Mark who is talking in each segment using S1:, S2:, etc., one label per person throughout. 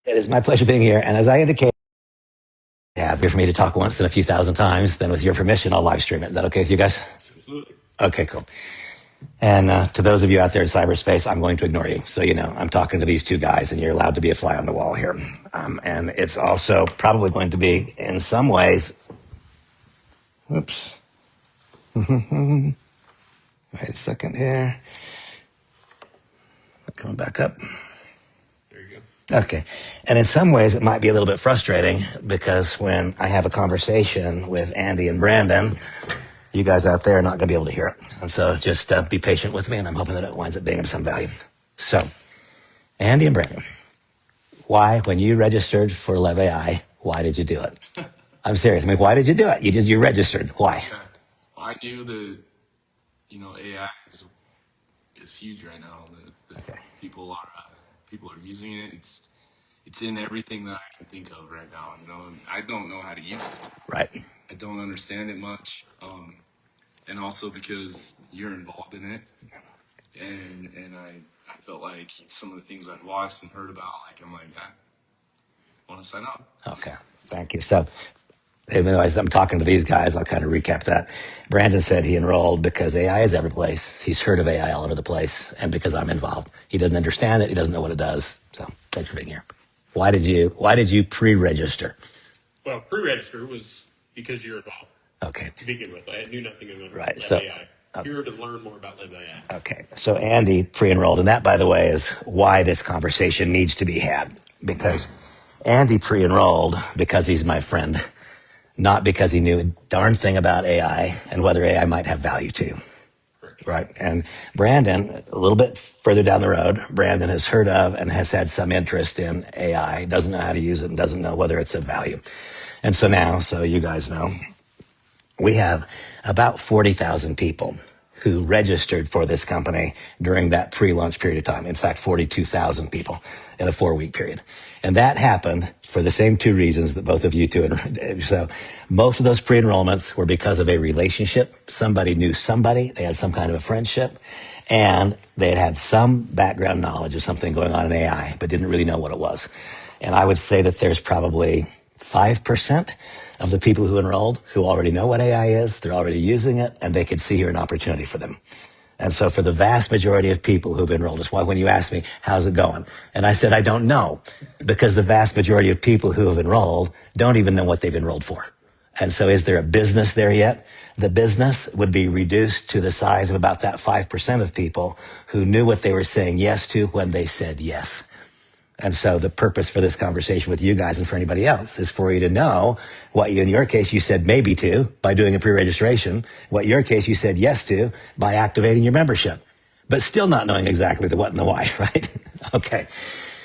S1: It is my pleasure being here. And as I indicated, here for me to talk once and a few thousand times, then with your permission, I'll live stream it. Is that okay with you guys?
S2: Absolutely.
S1: Okay, cool. And to those of you out there in cyberspace, I'm going to ignore you. So, I'm talking to these two guys and you're allowed to be a fly on the wall here. And it's also probably going to be, in some ways, whoops. Wait a second here. Coming back up.
S2: There you go.
S1: Okay. And in some ways, it might be a little bit frustrating because when I have a conversation with Andy and Brandon, you guys out there are not going to be able to hear it. And so just be patient with me, and I'm hoping that it winds up being of some value. So, Andy and Brandon, why, when you registered for LevAi, why did you do it? I'm serious. I mean, why did you do it? You registered. Why?
S2: Well, I knew that, AI is huge right now. That
S1: Okay.
S2: people are using it. It's in everything that I can think of right now. And I don't know how to use it.
S1: Right.
S2: I don't understand it much. And also because you're involved in it, and I felt like some of the things I've watched and heard about, I want to sign up.
S1: Okay. Thank you. So, even though I'm talking to these guys, I'll kind of recap that. Brandon said he enrolled because AI is every place. He's heard of AI all over the place, and because I'm involved. He doesn't understand it. He doesn't know what it does. So, thanks for being here. Why did you pre-register?
S3: Well, pre-register was because you're involved.
S1: Okay.
S3: To begin with, I knew nothing about
S1: Right.
S3: LevAi. Here to learn more about LevAi.
S1: Okay. So Andy pre-enrolled, and that, by the way, is why this conversation needs to be had. Because Andy pre-enrolled because he's my friend, not because he knew a darn thing about AI and whether AI might have value to you.
S3: Correct.
S1: Right. And Brandon, a little bit further down the road, Brandon has heard of and has had some interest in AI, doesn't know how to use it, and doesn't know whether it's of value. And so now, so you guys know, we have about 40,000 people who registered for this company during that pre-launch period of time. In fact, 42,000 people in a 4-week period. And that happened for the same two reasons that both of you two. So most of those pre-enrollments were because of a relationship. Somebody knew somebody. They had some kind of a friendship. And they had had some background knowledge of something going on in AI, but didn't really know what it was. And I would say that there's probably 5% of the people who enrolled who already know what AI is, they're already using it, and they could see here an opportunity for them. And so for the vast majority of people who've enrolled, it's why when you ask me, how's it going? And I said, I don't know, because the vast majority of people who have enrolled don't even know what they've enrolled for. And so is there a business there yet? The business would be reduced to the size of about that 5% of people who knew what they were saying yes to when they said yes. And so the purpose for this conversation with you guys and for anybody else is for you to know what you, in your case, you said maybe to by doing a pre-registration, what your case you said yes to by activating your membership, but still not knowing exactly the what and the why, right? Okay.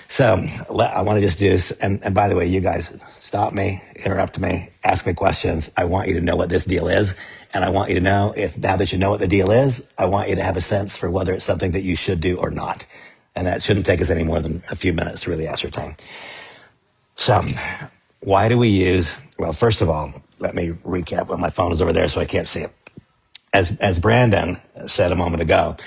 S1: So I want to just do, and by the way, you guys stop me, interrupt me, ask me questions. I want you to know what this deal is. And I want you to know if now that you know what the deal is, I want you to have a sense for whether it's something that you should do or not. And that shouldn't take us any more than a few minutes to really ascertain. So why do we use, well, first of all, let me recap. Well, my phone is over there, so I can't see it. As Brandon said a moment ago,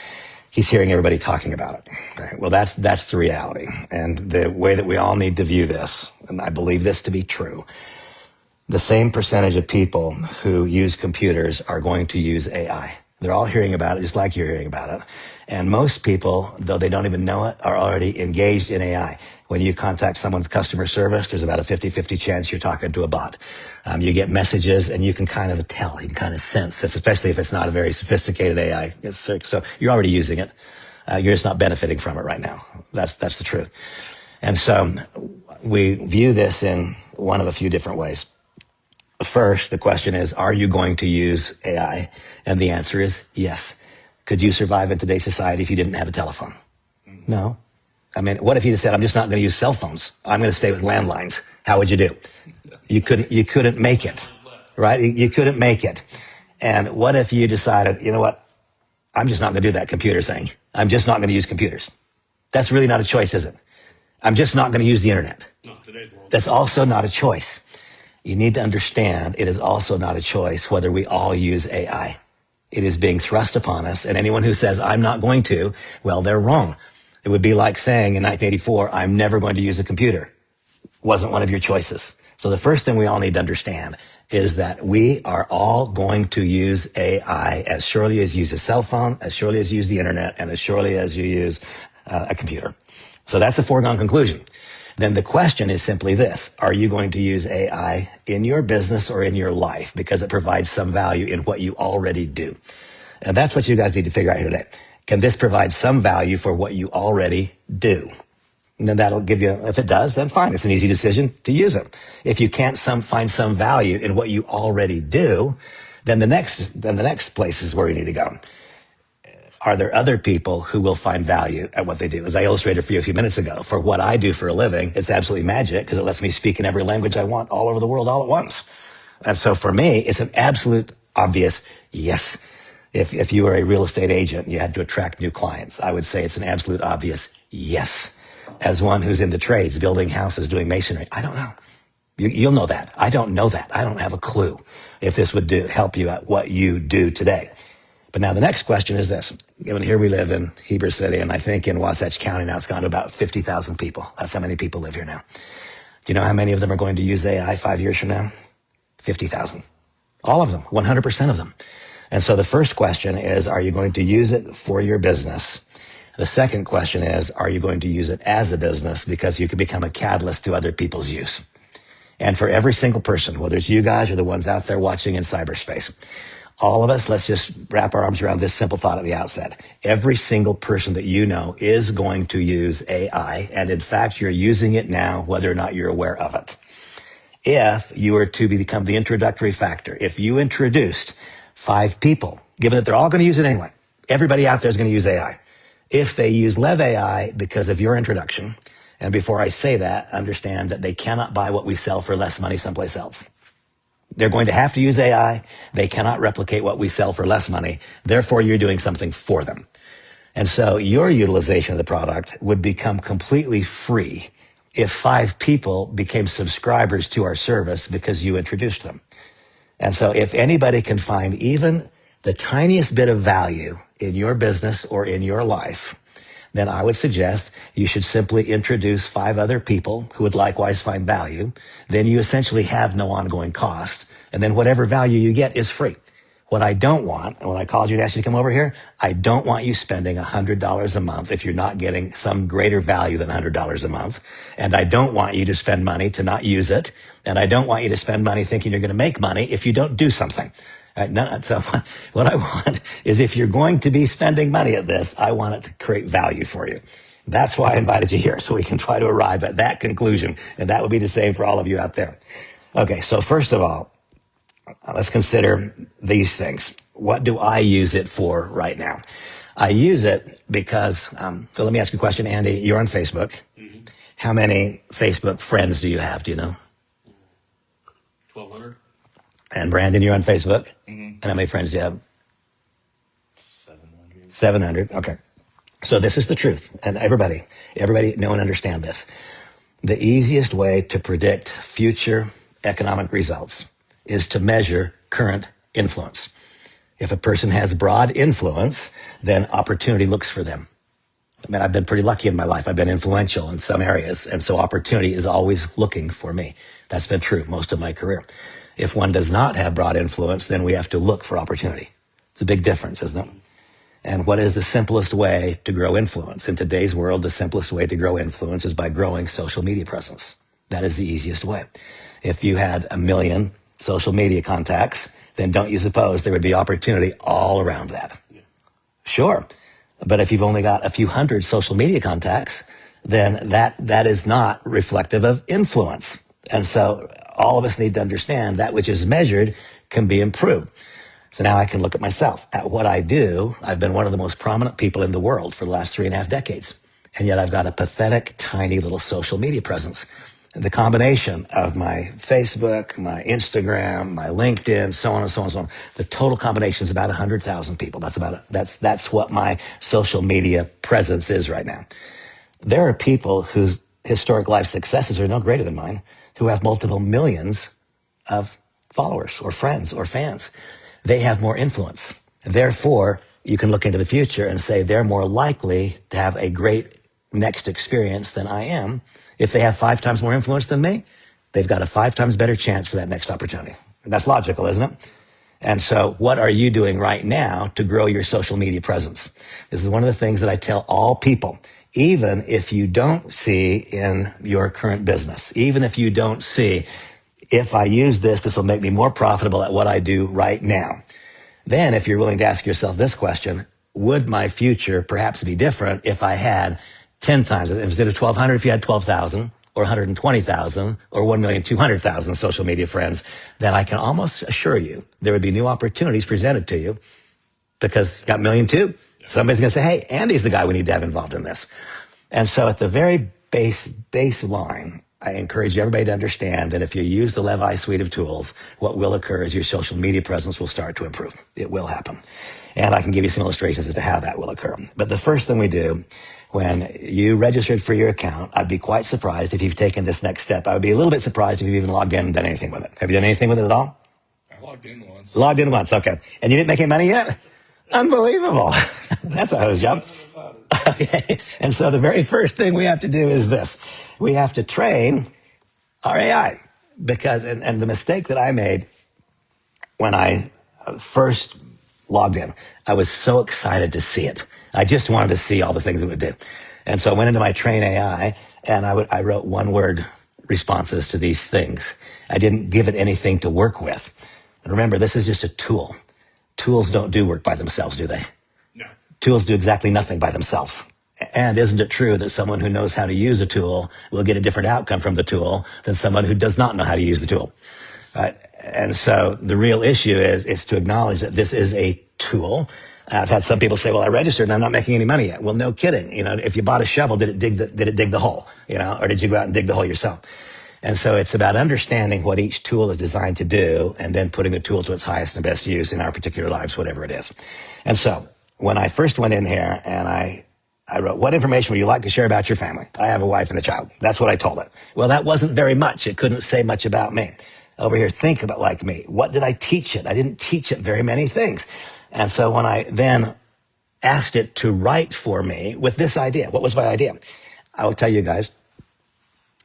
S1: he's hearing everybody talking about it. Right? Well, that's the reality. And the way that we all need to view this, and I believe this to be true, the same percentage of people who use computers are going to use AI. They're all hearing about it just like you're hearing about it. And most people, though they don't even know it, are already engaged in AI. When you contact someone with customer service, there's about a 50-50 chance you're talking to a bot. You get messages and you can kind of tell, you can kind of sense, especially if it's not a very sophisticated AI. So you're already using it. You're just not benefiting from it right now. That's the truth. And so we view this in one of a few different ways. First, the question is, are you going to use AI? And the answer is yes. Could you survive in today's society if you didn't have a telephone? No. I mean, what if you just said, I'm just not going to use cell phones. I'm going to stay with landlines. How would you do? You couldn't make it, right? You couldn't make it. And what if you decided, you know what? I'm just not going to do that computer thing. I'm just not going to use computers. That's really not a choice, is it? I'm just not going to use the internet.
S3: No, today's world.
S1: That's also not a choice. You need to understand it is also not a choice whether we all use AI. It is being thrust upon us, and anyone who says, I'm not going to, well, they're wrong. It would be like saying in 1984, I'm never going to use a computer. wasn't one of your choices. So the first thing we all need to understand is that we are all going to use AI as surely as you use a cell phone, as surely as you use the internet, and as surely as you use a computer. So that's a foregone conclusion. Then the question is simply this: are you going to use AI in your business or in your life because it provides some value in what you already do? And that's what you guys need to figure out here today. Can this provide some value for what you already do? And then that'll give you, if it does, then fine. It's an easy decision to use it. If you can't find some value in what you already do, then the next place is where you need to go. Are there other people who will find value at what they do? As I illustrated for you a few minutes ago, for what I do for a living, it's absolutely magic because it lets me speak in every language I want all over the world all at once. And so for me, it's an absolute obvious yes. If you were a real estate agent and you had to attract new clients, I would say it's an absolute obvious yes. As one who's in the trades, building houses, doing masonry, I don't know. You'll know that. I don't know that. I don't have a clue if this would help you at what you do today. But now the next question is this. Given here we live in Heber City, and I think in Wasatch County now it's gone to about 50,000 people. That's how many people live here now. Do you know how many of them are going to use AI 5 years from now? 50,000. All of them, 100% of them. And so the first question is, are you going to use it for your business? The second question is, are you going to use it as a business because you can become a catalyst to other people's use? And for every single person, whether it's you guys or the ones out there watching in cyberspace, all of us, let's just wrap our arms around this simple thought at the outset. Every single person that you know is going to use AI, and in fact, you're using it now, whether or not you're aware of it. If you were to become the introductory factor, if you introduced 5 people, given that they're all going to use it anyway, everybody out there is going to use AI. If they use LevAi because of your introduction, and before I say that, understand that they cannot buy what we sell for less money someplace else. They're going to have to use AI. They cannot replicate what we sell for less money. Therefore, you're doing something for them. And so your utilization of the product would become completely free if 5 people became subscribers to our service because you introduced them. And so if anybody can find even the tiniest bit of value in your business or in your life, then I would suggest you should simply introduce 5 other people who would likewise find value. Then you essentially have no ongoing cost. And then whatever value you get is free. What I don't want, and when I called you to ask you to come over here, I don't want you spending $100 a month if you're not getting some greater value than $100 a month. And I don't want you to spend money to not use it. And I don't want you to spend money thinking you're going to make money if you don't do something. So what I want is, if you're going to be spending money at this, I want it to create value for you. That's why I invited you here, so we can try to arrive at that conclusion. And that would be the same for all of you out there. Okay, so first of all, let's consider these things. What do I use it for right now? I use it because, so let me ask you a question, Andy. You're on Facebook. Mm-hmm. How many Facebook friends do you have? Do you know?
S3: 1,200.
S1: And Brandon, you're on Facebook? Mm-hmm. And how many friends do you have?
S2: 700.
S1: 700. Okay. So this is the truth. And everybody know and understand this. The easiest way to predict future economic results is to measure current influence. If a person has broad influence, then opportunity looks for them. I mean, I've been pretty lucky in my life. I've been influential in some areas. And so opportunity is always looking for me. That's been true most of my career. If one does not have broad influence, then we have to look for opportunity. It's a big difference, isn't it? And what is the simplest way to grow influence? In today's world, the simplest way to grow influence is by growing social media presence. That is the easiest way. If you had 1 million social media contacts, then don't you suppose there would be opportunity all around that? Yeah. Sure. But if you've only got a few hundred social media contacts, then that is not reflective of influence. And so all of us need to understand that which is measured can be improved. So now I can look at myself. At what I do, I've been one of the most prominent people in the world for the last 3.5 decades. And yet I've got a pathetic, tiny little social media presence. And the combination of my Facebook, my Instagram, my LinkedIn, so on and so on and so on, the total combination is about 100,000 people. That's what my social media presence is right now. There are people whose historic life successes are no greater than mine, who have multiple millions of followers or friends or fans. They have more influence. Therefore, you can look into the future and say they're more likely to have a great next experience than I am, If they have 5 times more influence than me, they've got a 5 times better chance for that next opportunity. That's logical, isn't it? And so what are you doing right now to grow your social media presence? This is one of the things that I tell all people. Even if you don't see in your current business, even if you don't see, if I use this will make me more profitable at what I do right now. Then if you're willing to ask yourself this question, would my future perhaps be different if I had 10 times, instead of 1,200, if you had 12,000 or 120,000 or 1,200,000 social media friends, then I can almost assure you there would be new opportunities presented to you because you got 1,000,002. Somebody's going to say, hey, Andy's the guy we need to have involved in this. And so at the very baseline, I encourage everybody to understand that if you use the LevAi suite of tools, what will occur is your social media presence will start to improve. It will happen. And I can give you some illustrations as to how that will occur. But the first thing we do, when you registered for your account, I'd be quite surprised if you've taken this next step. I would be a little bit surprised if you've even logged in and done anything with it. Have you done anything with it at all?
S2: I logged in once.
S1: Logged in once, okay. And you didn't make any money yet? Unbelievable. That's a hose job. Okay. And so the very first thing we have to do is this. We have to train our AI. Because, and the mistake that I made when I first logged in, I was so excited to see it. I just wanted to see all the things it would do. And so I went into my train AI and I wrote 1-word responses to these things. I didn't give it anything to work with. And remember, this is just a tool. Tools don't do work by themselves, do they?
S3: No.
S1: Tools do exactly nothing by themselves. And isn't it true that someone who knows how to use a tool will get a different outcome from the tool than someone who does not know how to use the tool? Right? And so the real issue is to acknowledge that this is a tool. I've had some people say, well, I registered and I'm not making any money yet. Well, no kidding. You know, if you bought a shovel, did it dig the hole? You know, or did you go out and dig the hole yourself? And so it's about understanding what each tool is designed to do and then putting the tool to its highest and best use in our particular lives, whatever it is. And so when I first went in here and I wrote, what information would you like to share about your family? I have a wife and a child. That's what I told it. Well, that wasn't very much. It couldn't say much about me. Over here, think about like me. What did I teach it? I didn't teach it very many things. And so when I then asked it to write for me with this idea, what was my idea? I will tell you guys,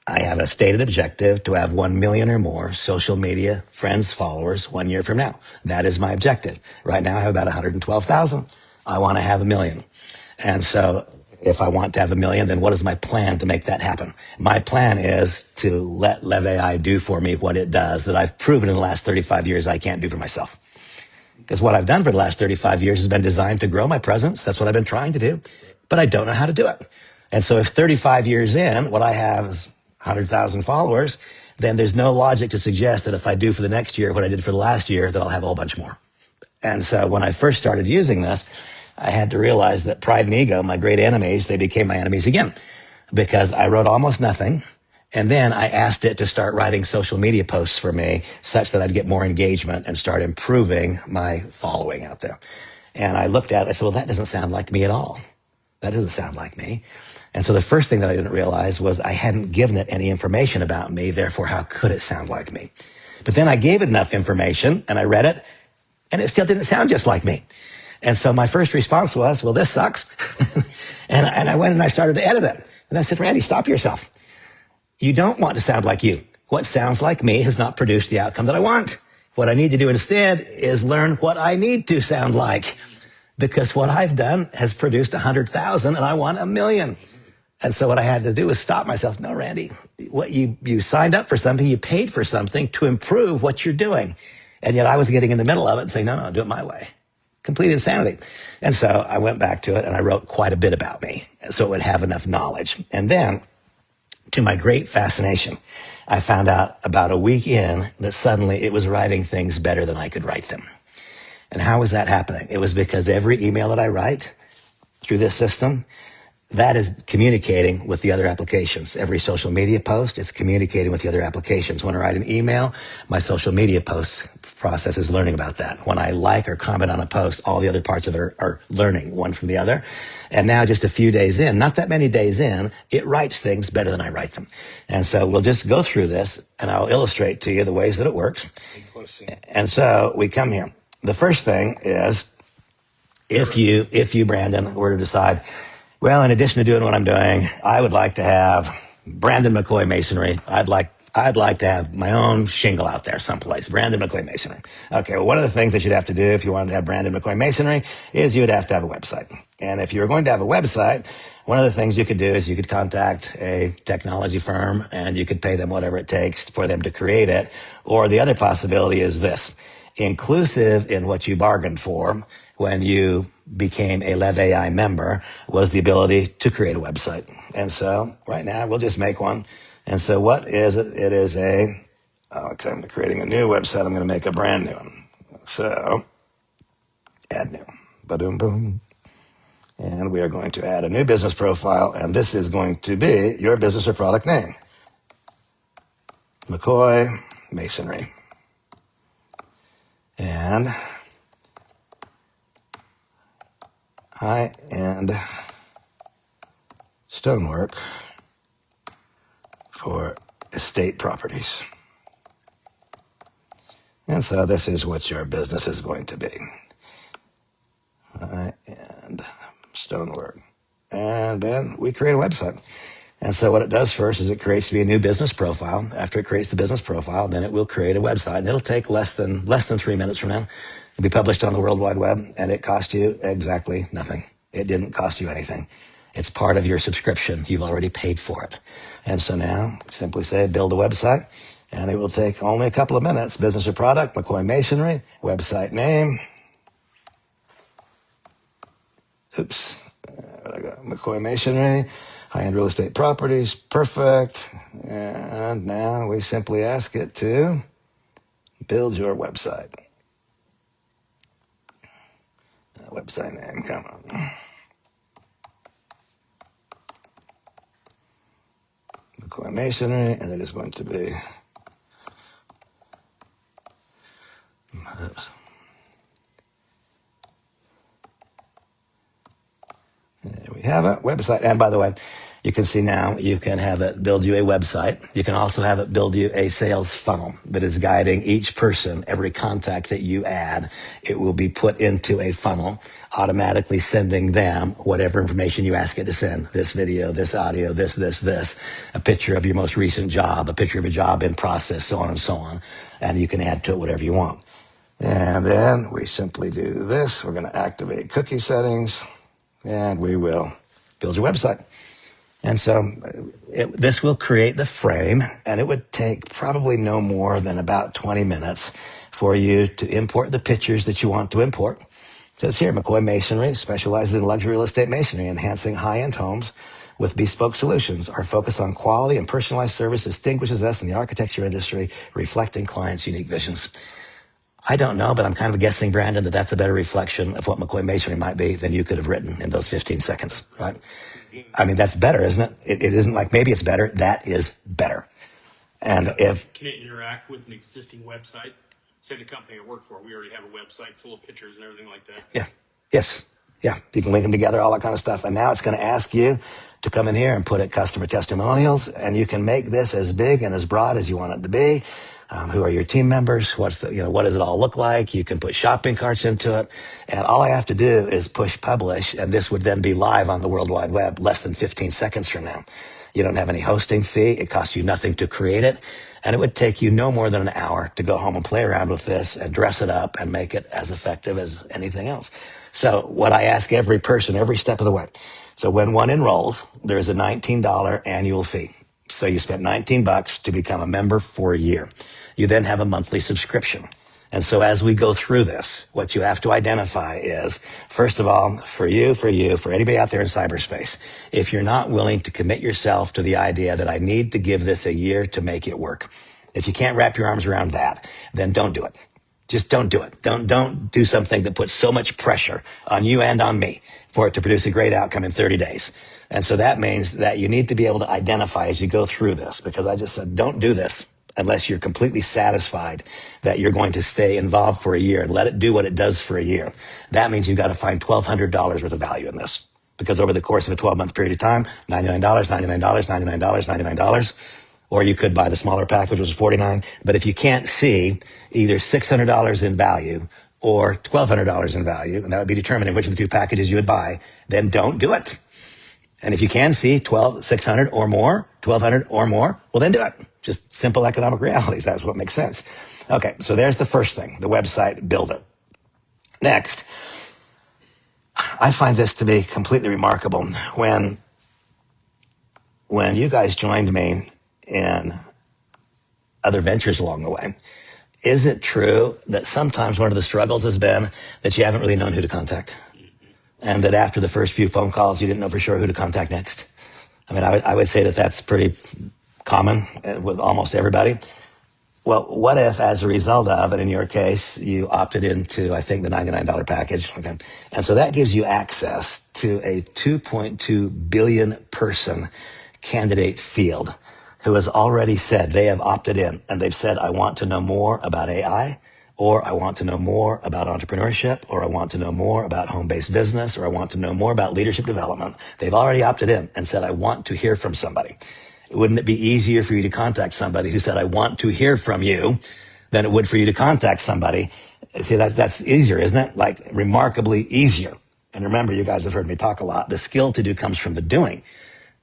S1: I have a stated objective to have 1 million or more social media friends, followers 1 year from now. That is my objective. Right now I have about 112,000. I want to have 1 million. And so if I want to have 1 million, then what is my plan to make that happen? My plan is to let LevAi do for me what it does that I've proven in the last 35 years I can't do for myself. Because what I've done for the last 35 years has been designed to grow my presence. That's what I've been trying to do. But I don't know how to do it. And so if 35 years in, what I have is 100,000 followers, then there's no logic to suggest that if I do for the next year what I did for the last year, that I'll have a whole bunch more. And so when I first started using this, I had to realize that pride and ego, my great enemies, they became my enemies again. Because I wrote almost nothing. And then I asked it to start writing social media posts for me such that I'd get more engagement and start improving my following out there. And I looked at it, I said, well, that doesn't sound like me at all. That doesn't sound like me. And so the first thing that I didn't realize was I hadn't given it any information about me, therefore how could it sound like me? But then I gave it enough information and I read it and it still didn't sound just like me. And so my first response was, well, this sucks. and I went and I started to edit it. And I said, Randy, stop yourself. You don't want to sound like you. What sounds like me has not produced the outcome that I want. What I need to do instead is learn what I need to sound like. Because what I've done has produced 100,000 and I want 1 million. And so what I had to do was stop myself. No, Randy, what you signed up for something, you paid for something to improve what you're doing. And yet I was getting in the middle of it and saying, no, do it my way. Complete insanity. And so I went back to it and I wrote quite a bit about me so it would have enough knowledge. And then, to my great fascination, I found out about a week in that suddenly it was writing things better than I could write them. And how was that happening? It was because every email that I write through this system, that is communicating with the other applications. Every social media post, it's communicating with the other applications. When I write an email, my social media post process is learning about that. When I like or comment on a post, all the other parts of it are learning one from the other. And now just a few days in, not that many days in, it writes things better than I write them. And so we'll just go through this and I'll illustrate to you the ways that it works. And so we come here. The first thing is if you, Brandon, were to decide, well, in addition to doing what I'm doing, I would like to have Brandon McCoy Masonry. I'd like to have my own shingle out there someplace. Brandon McCoy Masonry. Okay, well, one of the things that you'd have to do if you wanted to have Brandon McCoy Masonry is you'd have to have a website. And if you were going to have a website, one of the things you could do is you could contact a technology firm and you could pay them whatever it takes for them to create it. Or the other possibility is this: inclusive in what you bargained for when you became a LevAi member was the ability to create a website. And so right now we'll just make one. And so what is it? It is because I'm creating a new website, I'm going to make a brand new one. So add new, ba-doom, boom. And we are going to add a new business profile. And this is going to be your business or product name. McCoy Masonry. And high-end stonework for estate properties. And so this is what your business is going to be. High-end stonework. And then we create a website. And so what it does first is it creates me a new business profile. After it creates the business profile, then it will create a website. And it'll take less than 3 minutes from now. It'll be published on the World Wide Web, and it cost you exactly nothing. It didn't cost you anything. It's part of your subscription. You've already paid for it. And so now simply say build a website, and it will take only a couple of minutes. Business or product, McCoy Masonry, website name. Oops. What I got? McCoy Masonry, high-end real estate properties. Perfect. And now we simply ask it to build your website. Website name, come on. McCoy Masonry, and it is going to be. Oops. There we have it, website. And by the way, you can see now you can have it build you a website. You can also have it build you a sales funnel that is guiding each person, every contact that you add. It will be put into a funnel, automatically sending them whatever information you ask it to send. This video, this audio, this, a picture of your most recent job, a picture of a job in process, so on and so on. And you can add to it whatever you want. And then we simply do this. We're going to activate cookie settings. And we will build your website. And so this will create the frame, and it would take probably no more than about 20 minutes for you to import the pictures that you want to import. It says here, McCoy Masonry specializes in luxury real estate masonry, enhancing high-end homes with bespoke solutions. Our focus on quality and personalized service distinguishes us in the architecture industry, reflecting clients' unique visions. I don't know, but I'm kind of guessing, Brandon, that that's a better reflection of what McCoy Masonry might be than you could have written in those 15 seconds, right? I mean, that's better, isn't it? It isn't like maybe it's better. That is better. And if
S3: Can it interact with an existing website? Say the company I work for, we already have a website full of pictures and everything like that.
S1: yeah, yes, yeah, you can link them together, all that kind of stuff. And now it's going to ask you to come in here and put it customer testimonials, and you can make this as big and as broad as you want it to be. Who are your team members? What does it all look like? You can put shopping carts into it. And all I have to do is push publish, and this would then be live on the World Wide Web less than 15 seconds from now. You don't have any hosting fee. It costs you nothing to create it. And it would take you no more than an hour to go home and play around with this and dress it up and make it as effective as anything else. So what I ask every person every step of the way. So when one enrolls, there's a $19 annual fee. So you spent $19 to become a member for a year. You then have a monthly subscription. And so as we go through this, what you have to identify is, first of all, for anybody out there in cyberspace, if you're not willing to commit yourself to the idea that I need to give this a year to make it work, if you can't wrap your arms around that, then don't do it. Just don't do it. Don't do something that puts so much pressure on you and on me for it to produce a great outcome in 30 days. And so that means that you need to be able to identify as you go through this, because I just said, don't do this unless you're completely satisfied that you're going to stay involved for a year and let it do what it does for a year. That means you've got to find $1,200 worth of value in this, because over the course of a 12-month period of time, $99, $99, $99, $99, or you could buy the smaller package, which is $49. But if you can't see either $600 in value or $1,200 in value, and that would be determining which of the two packages you would buy, then don't do it. And if you can see 600 or more, 1200 or more, well, then do it. Just simple economic realities. That's what makes sense. Okay, so there's the first thing, the website builder. Next, I find this to be completely remarkable. When you guys joined me in other ventures along the way, is it true that sometimes one of the struggles has been that you haven't really known who to contact? And that after the first few phone calls, you didn't know for sure who to contact next? I mean, I would say that that's pretty common with almost everybody. Well, what if, as a result of, and in your case, you opted into, I think, the $99 package, okay? And so that gives you access to a 2.2 billion person candidate field who has already said they have opted in, and they've said, I want to know more about AI, or I want to know more about entrepreneurship, or I want to know more about home-based business, or I want to know more about leadership development. They've already opted in and said, I want to hear from somebody. Wouldn't it be easier for you to contact somebody who said, I want to hear from you, than it would for you to contact somebody? See, that's easier, isn't it? Like, remarkably easier. And remember, you guys have heard me talk a lot. The skill to do comes from the doing.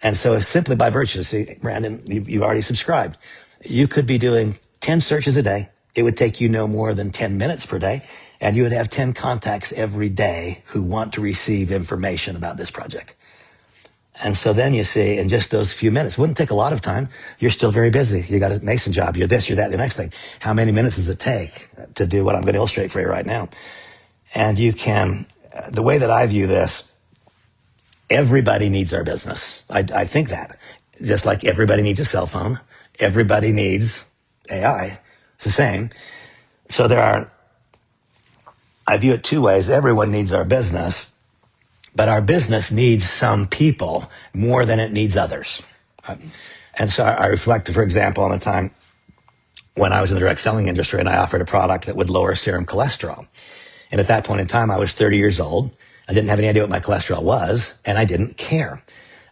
S1: And so simply by virtue, see, Brandon, you've already subscribed. You could be doing 10 searches a day. It would take you no more than 10 minutes per day. And you would have 10 contacts every day who want to receive information about this project. And so then you see, in just those few minutes, wouldn't take a lot of time. You're still very busy. You got a Mason job. You're this, you're that, the next thing. How many minutes does it take to do what I'm going to illustrate for you right now? And you can, the way that I view this, everybody needs our business. I think that. Just like everybody needs a cell phone, everybody needs AI. It's the same. So I view it two ways. Everyone needs our business. But our business needs some people more than it needs others. And so I reflect, for example, on a time when I was in the direct selling industry and I offered a product that would lower serum cholesterol. And at that point in time, I was 30 years old. I didn't have any idea what my cholesterol was, and I didn't care.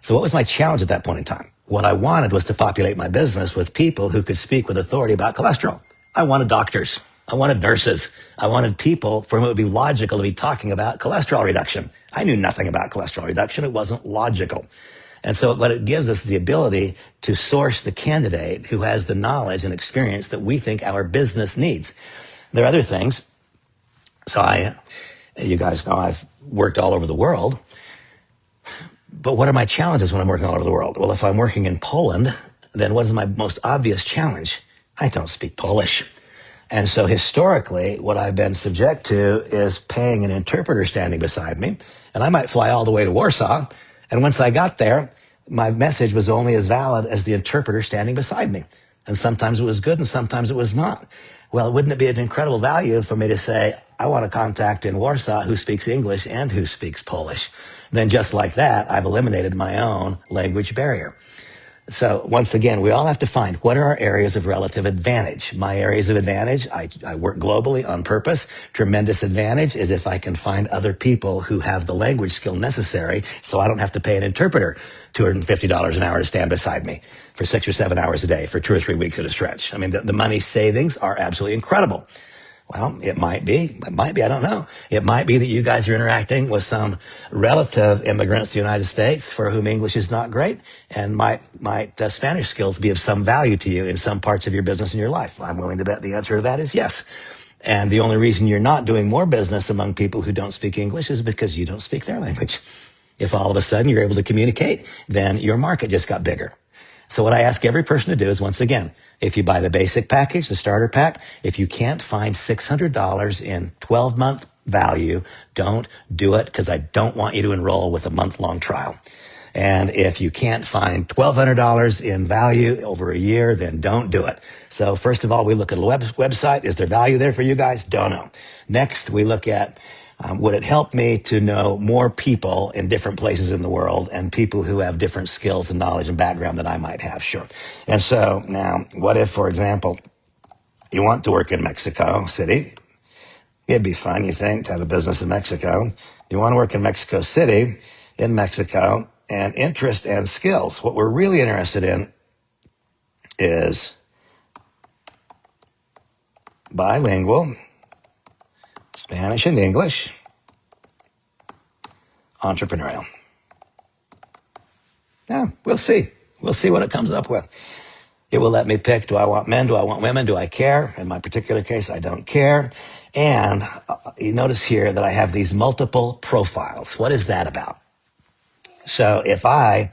S1: So what was my challenge at that point in time? What I wanted was to populate my business with people who could speak with authority about cholesterol. I wanted doctors. I wanted nurses. I wanted people for whom it would be logical to be talking about cholesterol reduction. I knew nothing about cholesterol reduction. It wasn't logical. And so what it gives us the ability to source the candidate who has the knowledge and experience that we think our business needs. There are other things. So you guys know I've worked all over the world. But what are my challenges when I'm working all over the world? Well, if I'm working in Poland, then what is my most obvious challenge? I don't speak Polish. And so historically, what I've been subject to is paying an interpreter standing beside me. And I might fly all the way to Warsaw. And once I got there, my message was only as valid as the interpreter standing beside me. And sometimes it was good and sometimes it was not. Well, wouldn't it be an incredible value for me to say, I want a contact in Warsaw who speaks English and who speaks Polish? Then just like that, I've eliminated my own language barrier. So once again, we all have to find what are our areas of relative advantage. My areas of advantage, I work globally on purpose. Tremendous advantage is if I can find other people who have the language skill necessary so I don't have to pay an interpreter $250 an hour to stand beside me for 6 or 7 hours a day for 2 or 3 weeks at a stretch. I mean, the money savings are absolutely incredible. Well, it might be, I don't know. It might be that you guys are interacting with some relative immigrants to the United States for whom English is not great, and might Spanish skills be of some value to you in some parts of your business and your life? I'm willing to bet the answer to that is yes. And the only reason you're not doing more business among people who don't speak English is because you don't speak their language. If all of a sudden you're able to communicate, then your market just got bigger. So what I ask every person to do is, once again, if you buy the basic package, the starter pack, if you can't find $600 in 12-month value, don't do it, because I don't want you to enroll with a month-long trial. And if you can't find $1,200 in value over a year, then don't do it. So first of all, we look at a website. Is there value there for you guys? Don't know. Next, we look at would it help me to know more people in different places in the world and people who have different skills and knowledge and background than I might have? Sure. And so now, what if, for example, you want to work in Mexico City? It'd be fun, you think, to have a business in Mexico. You want to work in Mexico City, in Mexico, and interest and skills. What we're really interested in is bilingual, Spanish and English, entrepreneurial. Yeah, we'll see. We'll see what it comes up with. It will let me pick, do I want men? Do I want women? Do I care? In my particular case, I don't care. And you notice here that I have these multiple profiles. What is that about? So if I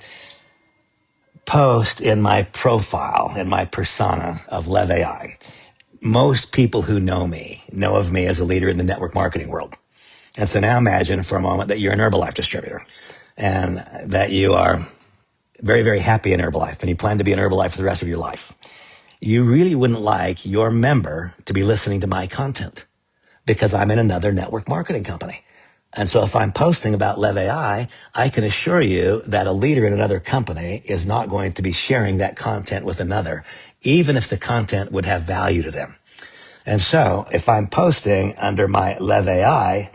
S1: post in my profile, in my persona of LevAi, most people who know me know of me as a leader in the network marketing world. And so now imagine for a moment that you're an Herbalife distributor and that you are very, very happy in Herbalife and you plan to be in Herbalife for the rest of your life. You really wouldn't like your member to be listening to my content because I'm in another network marketing company. And so if I'm posting about LevAi, I can assure you that a leader in another company is not going to be sharing that content with another, even if the content would have value to them. And so if I'm posting under my LevAi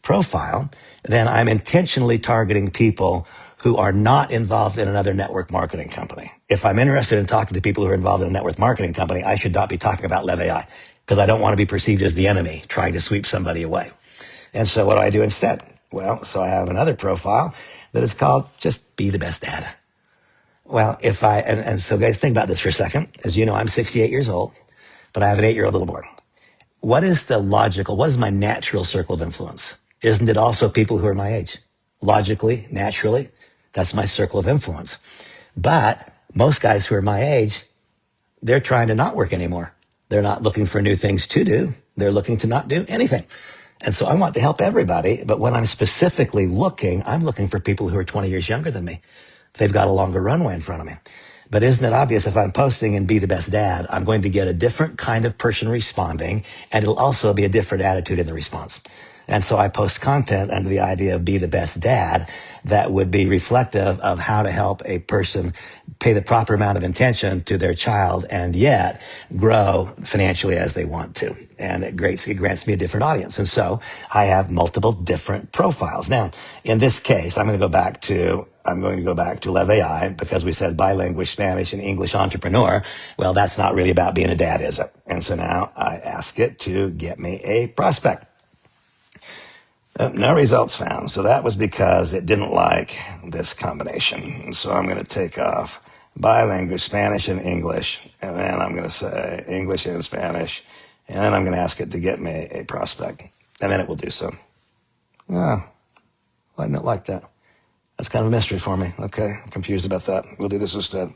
S1: profile, then I'm intentionally targeting people who are not involved in another network marketing company. If I'm interested in talking to people who are involved in a network marketing company, I should not be talking about LevAi because I don't want to be perceived as the enemy trying to sweep somebody away. And so what do I do instead? Well, so I have another profile that is called just be the best dad. Well, and so guys, think about this for a second. As you know, I'm 68 years old, but I have an 8-year-old little boy. What is my natural circle of influence? Isn't it also people who are my age? Logically, naturally, that's my circle of influence. But most guys who are my age, they're trying to not work anymore. They're not looking for new things to do. They're looking to not do anything. And so I want to help everybody. But when I'm specifically looking, I'm looking for people who are 20 years younger than me. They've got a longer runway in front of me. But isn't it obvious if I'm posting and be the best dad, I'm going to get a different kind of person responding, and it'll also be a different attitude in the response. And so I post content under the idea of be the best dad that would be reflective of how to help a person pay the proper amount of attention to their child and yet grow financially as they want to. And it grants me a different audience. And so I have multiple different profiles. Now, in this case, I'm going to go back to LevAi because we said bilingual Spanish and English entrepreneur. Well, that's not really about being a dad, is it? And so now I ask it to get me a prospect. No results found. So that was because it didn't like this combination. And so I'm going to take off bilingual Spanish and English. And then I'm going to say English and Spanish. And then I'm going to ask it to get me a prospect. And then it will do so. Oh, why didn't it like that? That's kind of a mystery for me. Okay, I'm confused about that. We'll do this instead.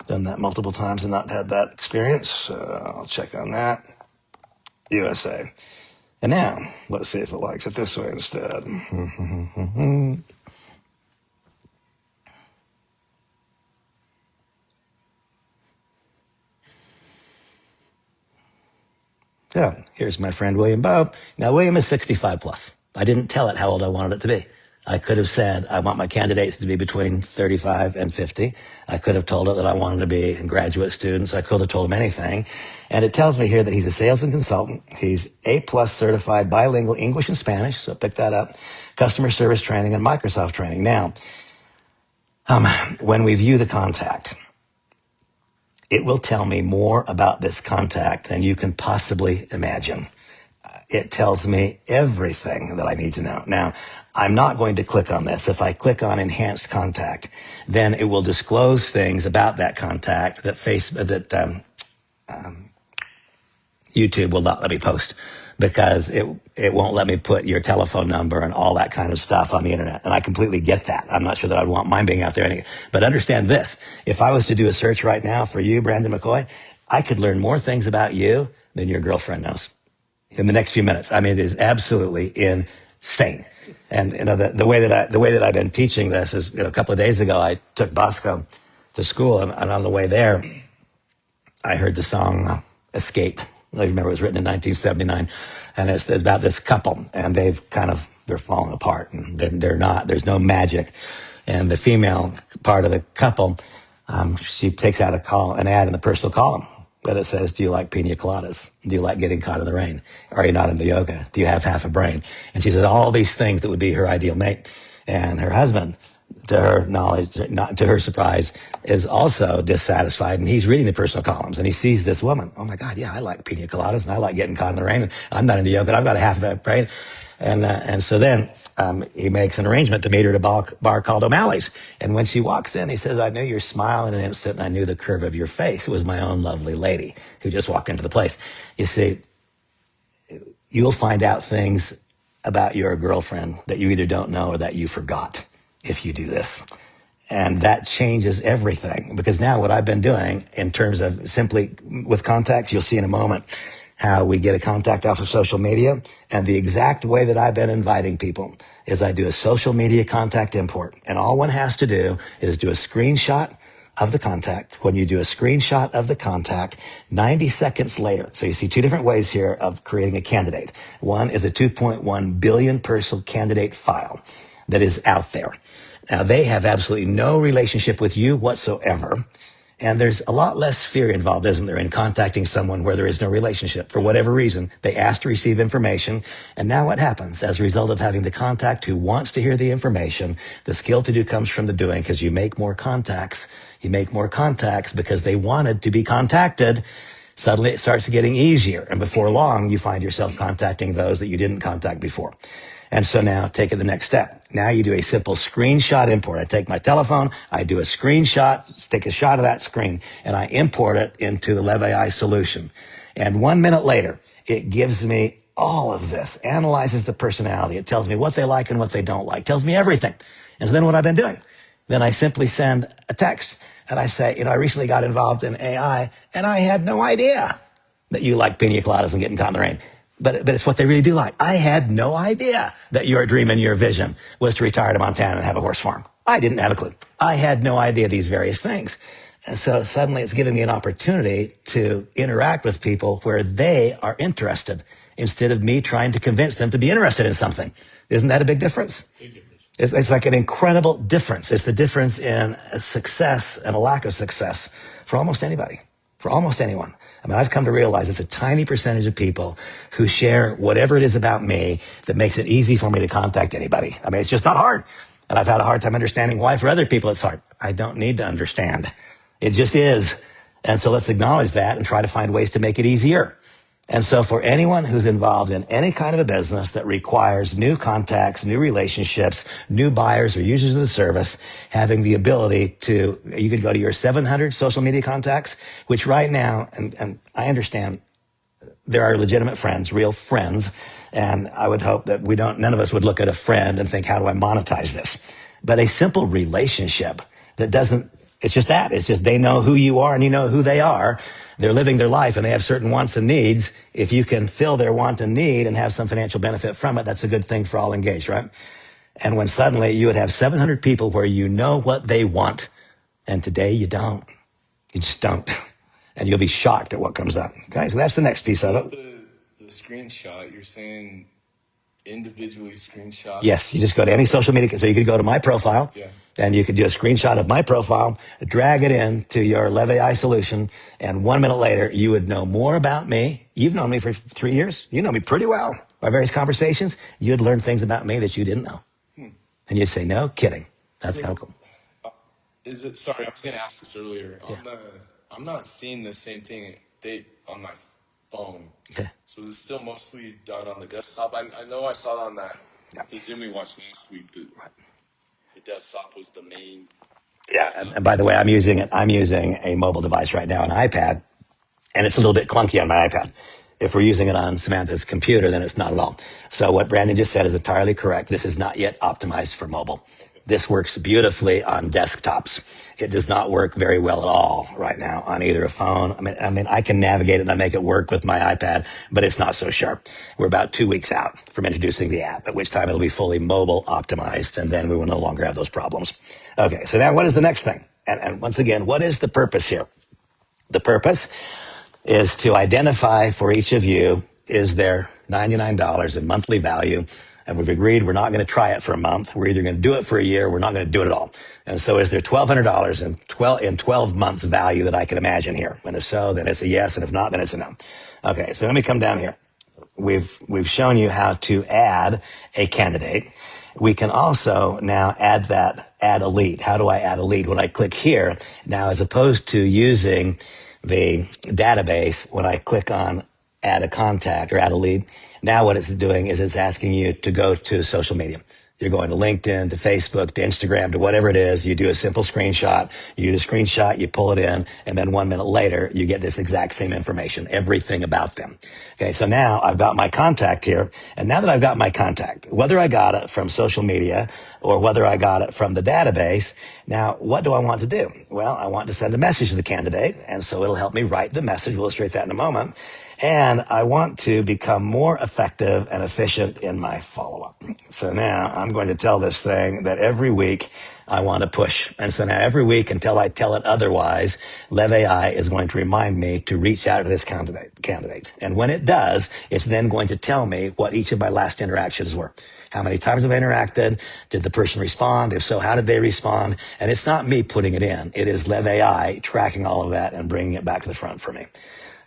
S1: Done that multiple times and not had that experience. So I'll check on that. USA. And now, let's see if it likes it this way instead. Yeah, here's my friend William Bowe. Now, William is 65 plus. I didn't tell it how old I wanted it to be. I could have said, I want my candidates to be between 35 and 50. I could have told it that I wanted to be graduate students. I could have told him anything. And it tells me here that he's a sales and consultant. He's A+ certified bilingual English and Spanish. So pick that up. Customer service training and Microsoft training. Now, when we view the contact, it will tell me more about this contact than you can possibly imagine. It tells me everything that I need to know. Now, I'm not going to click on this. If I click on enhanced contact, then it will disclose things about that contact that YouTube will not let me post because it won't let me put your telephone number and all that kind of stuff on the internet. And I completely get that. I'm not sure that I'd want mine being out there anyway. But understand this. If I was to do a search right now for you, Brandon McCoy, I could learn more things about you than your girlfriend knows in the next few minutes. I mean, it is absolutely insane. And you know, the way that I've been teaching this is, you know, a couple of days ago, I took Bosco to school, and on the way there, I heard the song "Escape." I remember it was written in 1979, and it's about this couple, and they're falling apart, and they're not. There's no magic, and the female part of the couple, she takes out an ad in the personal column that it says, "Do you like pina coladas? Do you like getting caught in the rain? Are you not into yoga? Do you have half a brain?" And she says all these things that would be her ideal mate, and her husband to her knowledge, not to her surprise, is also dissatisfied. And he's reading the personal columns and he sees this woman. Oh my God, yeah, I like pina coladas and I like getting caught in the rain. And I'm not into yoga, but I've got a half of it, right? And so then he makes an arrangement to meet her at a bar called O'Malley's. And when she walks in, he says, I knew your smile in an instant and I knew the curve of your face. It was my own lovely lady who just walked into the place. You see, you'll find out things about your girlfriend that you either don't know or that you forgot if you do this. And that changes everything, because now what I've been doing in terms of simply with contacts, you'll see in a moment how we get a contact off of social media. And the exact way that I've been inviting people is I do a social media contact import. And all one has to do is do a screenshot of the contact. When you do a screenshot of the contact, 90 seconds later, so you see two different ways here of creating a candidate. One is a 2.1 billion person candidate file that is out there. Now, they have absolutely no relationship with you whatsoever. And there's a lot less fear involved, isn't there, in contacting someone where there is no relationship. For whatever reason, they ask to receive information. And now what happens? As a result of having the contact who wants to hear the information, the skill to do comes from the doing, because you make more contacts. You make more contacts because they wanted to be contacted. Suddenly it starts getting easier. And before long, you find yourself contacting those that you didn't contact before. And so now take it the next step. Now you do a simple screenshot import. I take my telephone, I do a screenshot, take a shot of that screen, and I import it into the LevAi solution. And 1 minute later, it gives me all of this, analyzes the personality. It tells me what they like and what they don't like, tells me everything. And so then what I've been doing, then I simply send a text and I say, I recently got involved in AI and I had no idea that you like pina coladas and getting caught in the rain. But it's what they really do like. I had no idea that your dream and your vision was to retire to Montana and have a horse farm. I didn't have a clue. I had no idea these various things. And so suddenly it's giving me an opportunity to interact with people where they are interested instead of me trying to convince them to be interested in something. Isn't that a big difference?
S3: Big difference.
S1: It's like an incredible difference. It's the difference in success and a lack of success for almost anybody, for almost anyone. I mean, I've come to realize it's a tiny percentage of people who share whatever it is about me that makes it easy for me to contact anybody. I mean, it's just not hard. And I've had a hard time understanding why for other people it's hard. I don't need to understand. It just is. And so let's acknowledge that and try to find ways to make it easier. And so for anyone who's involved in any kind of a business that requires new contacts, new relationships, new buyers or users of the service, having the ability to, you could go to your 700 social media contacts, which right now, and I understand there are legitimate friends, real friends. And I would hope that none of us would look at a friend and think, how do I monetize this? But a simple relationship that doesn't, it's just that. It's just they know who you are and you know who they are. They're living their life and they have certain wants and needs. If you can fill their want and need and have some financial benefit from it, that's a good thing for all engaged, right? And when suddenly you would have 700 people where you know what they want, and today you don't. You just don't. And you'll be shocked at what comes up. Okay, so that's the next piece of it.
S2: The screenshot, you're saying individually screenshot?
S1: Yes, you just go to any social media. So you could go to my profile,
S2: Yeah.
S1: and you could do a screenshot of my profile, drag it into your LevAi solution, and 1 minute later, you would know more about me. You've known me for 3 years. You know me pretty well. By various conversations, you'd learn things about me that you didn't know. And you'd say, no kidding. That's kind of cool.
S2: Is it? Sorry, I was going to ask this earlier.
S1: Yeah.
S2: I'm not seeing the same thing on my phone.
S1: Okay.
S2: So is it still mostly done on the desktop? I know I saw it on that the Zoom we watched last week, but the desktop was the main.
S1: Yeah, and by the way, I'm using a mobile device right now, an iPad, and it's a little bit clunky on my iPad. If we're using it on Samantha's computer, then it's not at all. So what Brandon just said is entirely correct. This is not yet optimized for mobile. This works beautifully on desktops. It does not work very well at all right now on either a phone. I mean, I can navigate it and I make it work with my iPad, but it's not so sharp. We're about 2 weeks out from introducing the app, at which time it'll be fully mobile optimized, and then we will no longer have those problems. Okay, so now what is the next thing? And once again, what is the purpose here? The purpose is to identify for each of you, is there $99 in monthly value? And we've agreed we're not going to try it for a month. We're either going to do it for a year. We're not going to do it at all. And so is there $1,200 in 12 months value that I can imagine here? And if so, then it's a yes. And if not, then it's a no. Okay. So let me come down here. We've shown you how to add a candidate. we can also now add a lead. How do I add a lead? When I click here, now as opposed to using the database, when I click on add a contact or add a lead, now what it's doing is it's asking you to go to social media. You're going to LinkedIn, to Facebook, to Instagram, to whatever it is. You do a simple screenshot. You do the screenshot, you pull it in, and then 1 minute later, you get this exact same information, everything about them. Okay, so now I've got my contact here, and now that I've got my contact, whether I got it from social media or whether I got it from the database, now what do I want to do? Well, I want to send a message to the candidate, and so it'll help me write the message. We'll illustrate that in a moment. And I want to become more effective and efficient in my follow-up. So now I'm going to tell this thing that every week I want to push. And so now every week until I tell it otherwise, LevAi is going to remind me to reach out to this candidate. And when it does, it's then going to tell me what each of my last interactions were. How many times have I interacted? Did the person respond? If so, how did they respond? And it's not me putting it in. It is LevAi tracking all of that and bringing it back to the front for me.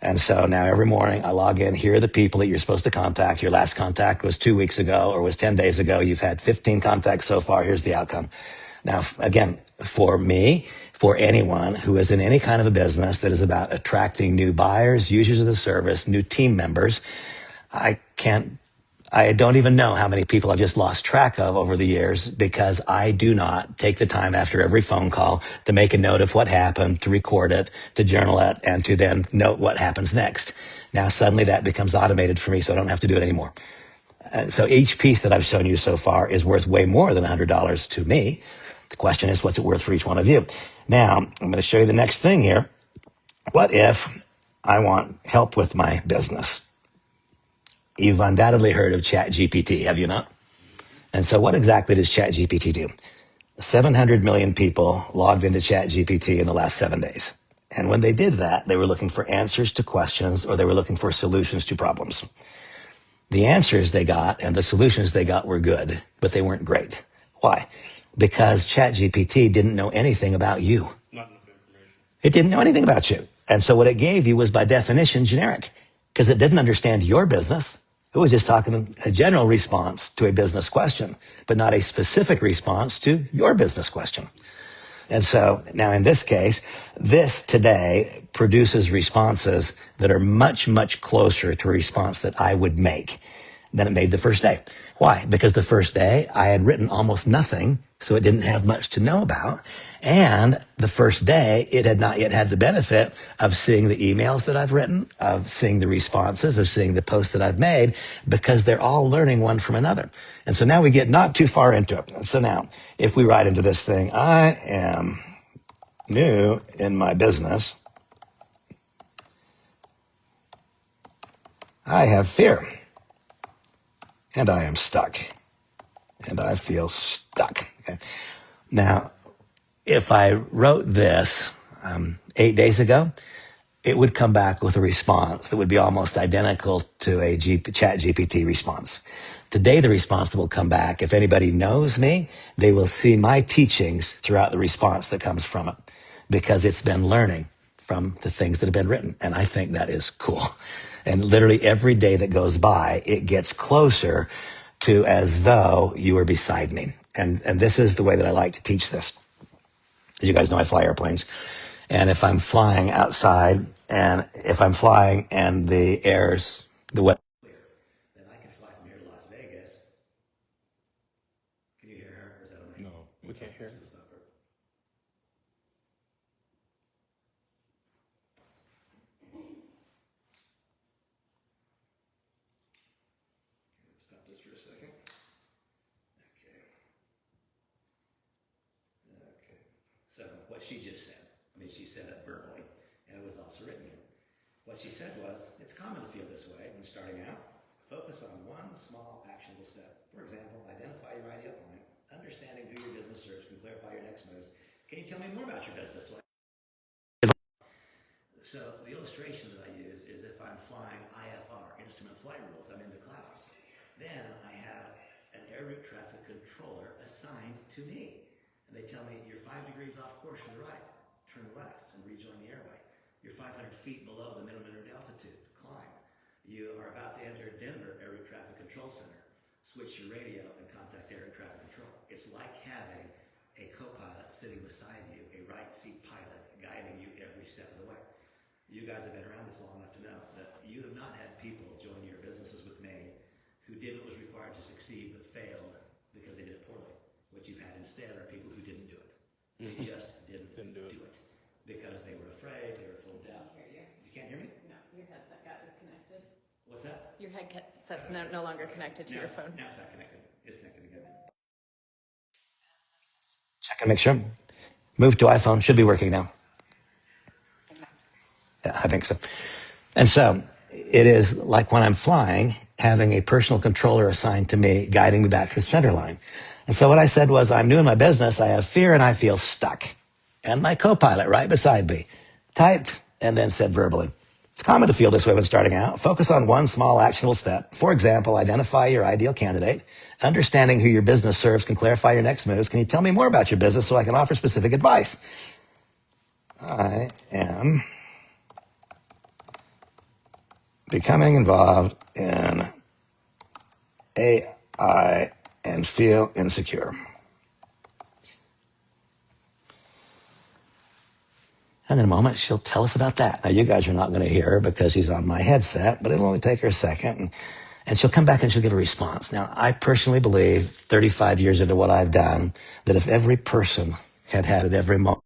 S1: And so now every morning I log in. Here are the people that you're supposed to contact. Your last contact was 2 weeks ago or was 10 days ago. You've had 15 contacts so far. Here's the outcome. Now, again, for me, for anyone who is in any kind of a business that is about attracting new buyers, users of the service, new team members, I don't even know how many people I've just lost track of over the years because I do not take the time after every phone call to make a note of what happened, to record it, to journal it, and to then note what happens next. Now suddenly that becomes automated for me, so I don't have to do it anymore. So each piece that I've shown you so far is worth way more than $100 to me. The question is, what's it worth for each one of you? Now, I'm going to show you the next thing here. What if I want help with my business? You've undoubtedly heard of ChatGPT, have you not? And so what exactly does ChatGPT do? 700 million people logged into ChatGPT in the last 7 days. And when they did that, they were looking for answers to questions or they were looking for solutions to problems. The answers they got and the solutions they got were good, but they weren't great. Why? Because ChatGPT didn't know anything about you.
S3: Not enough information.
S1: It didn't know anything about you. And so what it gave you was by definition generic because it didn't understand your business. It was just talking a general response to a business question, but not a specific response to your business question. And so now in this case, this today produces responses that are much, much closer to a response that I would make than it made the first day. Why? Because the first day I had written almost nothing, so it didn't have much to know about. And the first day it had not yet had the benefit of seeing the emails that I've written, of seeing the responses, of seeing the posts that I've made, because they're all learning one from another. And so now we get not too far into it. So now, if we write into this thing, I am new in my business, I have fear, and I am stuck, and I feel stuck. Okay. Now, if I wrote this 8 days ago, it would come back with a response that would be almost identical to a chat GPT response. Today, the response that will come back, if anybody knows me, they will see my teachings throughout the response that comes from it because it's been learning from the things that have been written. And I think that is cool. And literally every day that goes by, it gets closer to as though you were beside me. And this is the way that I like to teach this. You guys know I fly airplanes. And if I'm flying outside and if I'm flying and the air's the weather clear, then I can fly from here to Las Vegas. Can you hear her? Or is that on my
S3: No, we can't hear.
S1: Stop her. Stop this for a second. Okay. Okay. So what she just said, I mean, she said it verbally, and it was also written here. What she said was, it's common to feel this way when starting out. Focus on one small actionable step. For example, identify your ideal client, understanding who your business serves can clarify your next moves. Can you tell me more about your business? So the illustration that I use is if I'm flying IFR, instrument flight rules, I'm in the clouds. Then I have an air route traffic controller assigned to me. And they tell me, you're 5 degrees off course to the right, turn left and rejoin the airway. You're 500 feet below the minimum altitude, climb. You are about to enter Denver Air Route Traffic Control Center. switch your radio and contact air traffic control. It's like having a co-pilot sitting beside you, a right seat pilot guiding you every step of the way. You guys have been around this long enough to know that you have not had people join your businesses with me who did what was required to succeed but failed because they did it poorly. What you've had instead are people who didn't do it. They just didn't do it because they were afraid, they were full of doubt. You can't hear me?
S4: No, your headset got disconnected.
S1: What's that?
S4: Your headset's no longer connected to your phone.
S1: Now it's not connected. It's connected again. Check and make sure. Move to iPhone. Should be working now. Yeah, I think so. And so it is like when I'm flying, having a personal controller assigned to me, guiding me back to the center line. And so what I said was, I'm doing my business. I have fear and I feel stuck. And my co-pilot right beside me typed and then said verbally, it's common to feel this way when starting out. Focus on one small actionable step. For example, identify your ideal candidate. Understanding who your business serves can clarify your next moves. Can you tell me more about your business so I can offer specific advice? I am becoming involved in AI and feel insecure. And in a moment, she'll tell us about that. Now, you guys are not going to hear her because she's on my headset, but it'll only take her a second. And she'll come back and she'll give a response. Now, I personally believe, 35 years into what I've done, that if every person had had at every moment,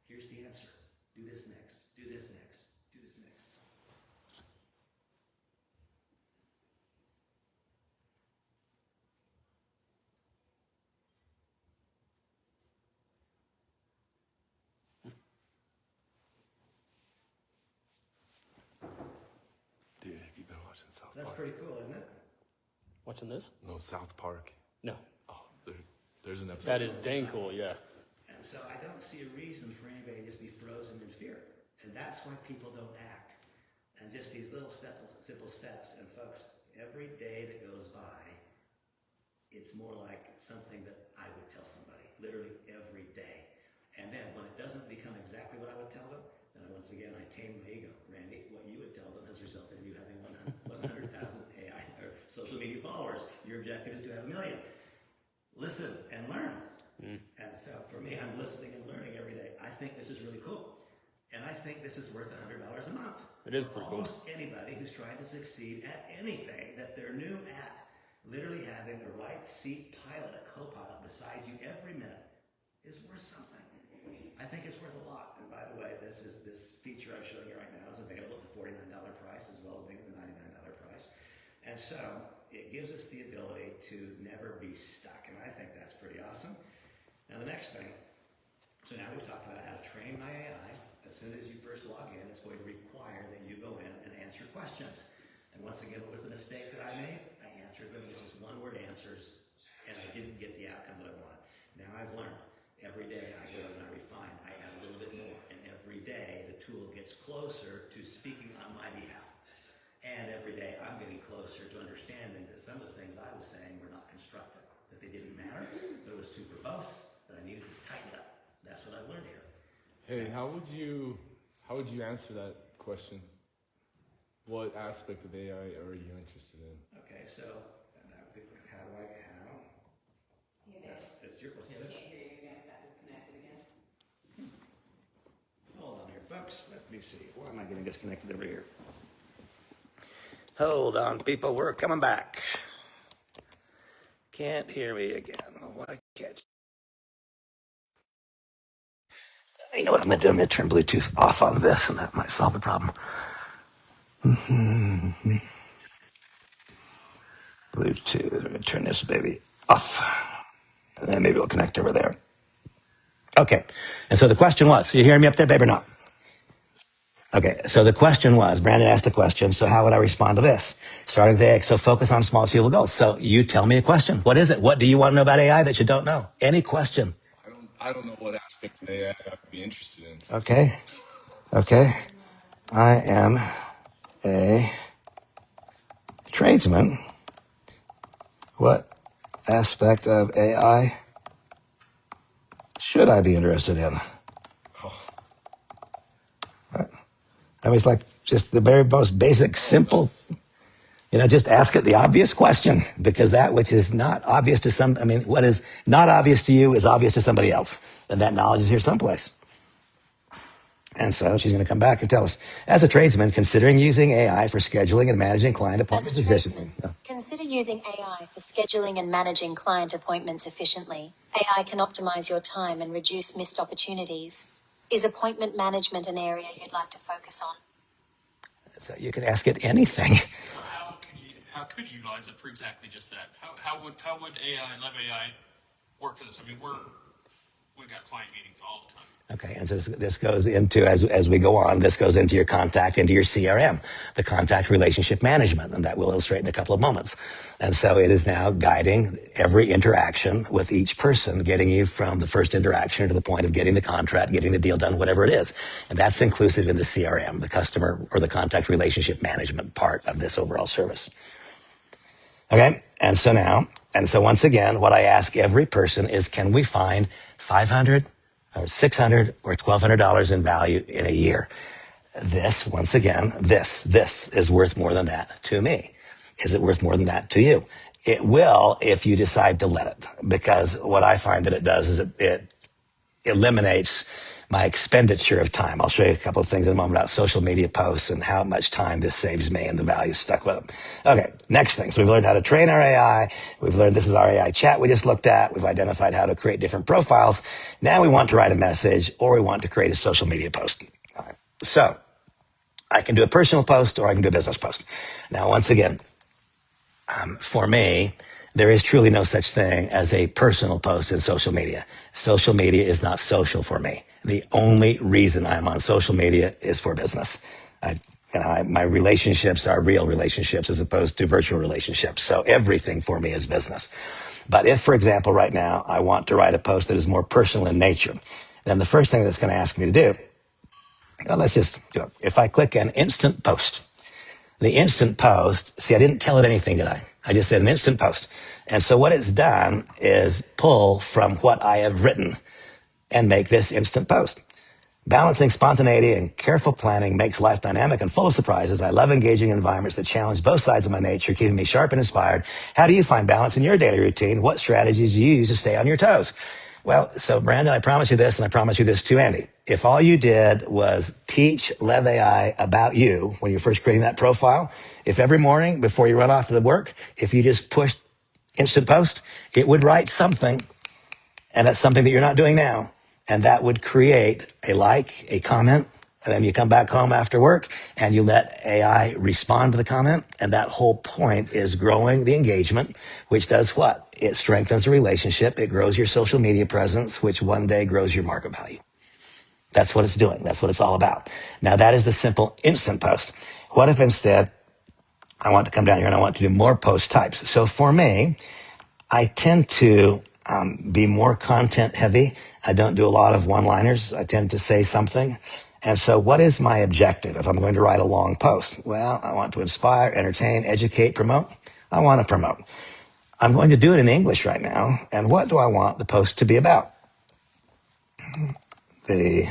S1: here's the answer. Do this next. Do this next. Do this next.
S2: Dude, have you been watching South
S1: That's
S2: Park?
S1: pretty cool, isn't it?
S3: Watching this?
S2: No, South Park.
S3: No.
S2: Oh, there's an episode.
S3: That is dang cool, yeah.
S1: And so I don't see a reason for anybody to just be frozen in fear. And that's why people don't act. And just these little simple steps. And folks, every day that goes by, it's more like something that I would tell somebody, literally every day. And then when it doesn't become exactly what I would tell them, then once again, I tame my ego. Randy, what you would tell them has resulted in you having 100,000 AI or social media followers. Your objective is to have 1 million. Listen and learn. And so for me, I'm listening and learning every day. I think this is really cool. And I think this is worth $100 a month.
S3: It is pretty cool.
S1: Almost anybody who's trying to succeed at anything that they're new at. Literally having a right seat pilot, a co-pilot beside you every minute is worth something. I think it's worth a lot. And by the way, this feature I'm showing you right now is available at the $49 price as well as being at the $99 price. And so it gives us the ability to never be stuck. And I think that's pretty awesome. Now the next thing, so now we've talked about how to train my AI. As soon as you first log in, it's going to require that you go in and answer questions. And once again, what was the mistake that I made? I answered them with just one-word answers, and I didn't get the outcome that I wanted. Now I've learned. Every day I go and I refine. I add a little bit more. And every day the tool gets closer to speaking on my behalf. And every day I'm getting closer to understanding that some of the things I was saying were not constructive, that they didn't matter, that it was too verbose, that I needed to tighten it up. That's what I've learned here.
S2: Hey, how would you answer that question? What aspect of AI are you interested in?
S1: Okay, so how do I That's your question.
S4: Can't hear you again. Got disconnected again.
S1: Hold on here, folks. Let me see. Why am I getting disconnected over here? Hold on, people. We're coming back. Can't hear me again. Why can't you know what I'm going to do? I'm going to turn Bluetooth off on this, and that might solve the problem. Bluetooth. I'm going to turn this baby off. And then maybe we'll connect over there. Okay. And so the question was, you hearing me up there, babe, or not? Okay, so the question was, Brandon asked the question, so how would I respond to this? Starting with AI, so focus on small, achievable goals. So you tell me a question. What is it? What do you want to know about AI that you don't know? Any question.
S2: I don't know what aspect of AI I would be interested in.
S1: Okay. I am a tradesman. What aspect of AI should I be interested in? Right. I mean, it's like just the very most basic, simple. Just ask it the obvious question, because that which is not obvious to what is not obvious to you is obvious to somebody else. And that knowledge is here someplace. And so she's going to come back and tell us, as a tradesman, considering using AI for scheduling and managing client appointments efficiently.
S5: Consider using AI for scheduling and managing client appointments efficiently. AI can optimize your time and reduce missed opportunities. Is appointment management an area you'd like to focus on?
S1: So you can ask it anything.
S3: So how could you utilize it for exactly just that? How would AI and LevAi work for this? I mean, we've got client meetings all the time.
S1: Okay, and so this goes into, as we go on, this goes into your contact, into your CRM, the contact relationship management, and that we'll illustrate in a couple of moments. And so it is now guiding every interaction with each person, getting you from the first interaction to the point of getting the contract, getting the deal done, whatever it is. And that's inclusive in the CRM, the customer or the contact relationship management part of this overall service. Okay, and so once again, what I ask every person is, can we find 500 or 600 or $1,200 in value in a year? This, once again, this is worth more than that to me. Is it worth more than that to you? It will if you decide to let it, because what I find that it does is it eliminates my expenditure of time. I'll show you a couple of things in a moment about social media posts and how much time this saves me and the value stuck with them. Okay, next thing. So we've learned how to train our AI. We've learned this is our AI chat we just looked at. We've identified how to create different profiles. Now we want to write a message, or we want to create a social media post. All right. So I can do a personal post, or I can do a business post. Now, once again, for me, there is truly no such thing as a personal post in social media. Social media is not social for me. The only reason I'm on social media is for business. My relationships are real relationships as opposed to virtual relationships. So everything for me is business. But if, for example, right now, I want to write a post that is more personal in nature, then the first thing that's going to ask me to do, let's just do it. If I click an instant post, the instant post, see, I didn't tell it anything, did I? I just said an instant post. And so what it's done is pull from what I have written and make this instant post. Balancing spontaneity and careful planning makes life dynamic and full of surprises. I love engaging in environments that challenge both sides of my nature, keeping me sharp and inspired. How do you find balance in your daily routine? What strategies do you use to stay on your toes? Well, so Brandon, I promise you this, and I promise you this too, Andy. If all you did was teach LevAi about you when you're first creating that profile, if every morning before you run off to the work, if you just pushed instant post, it would write something, and that's something that you're not doing now. And that would create a like, a comment, and then you come back home after work and you let AI respond to the comment. And that whole point is growing the engagement, which does what? It strengthens the relationship. It grows your social media presence, which one day grows your market value. That's what it's doing. That's what it's all about. Now, that is the simple instant post. What if instead I want to come down here and I want to do more post types? So for me, I tend to be more content heavy. I don't do a lot of one-liners. I tend to say something. And so what is my objective if I'm going to write a long post? Well, I want to inspire, entertain, educate, promote. I want to promote. I'm going to do it in English right now. And what do I want the post to be about? The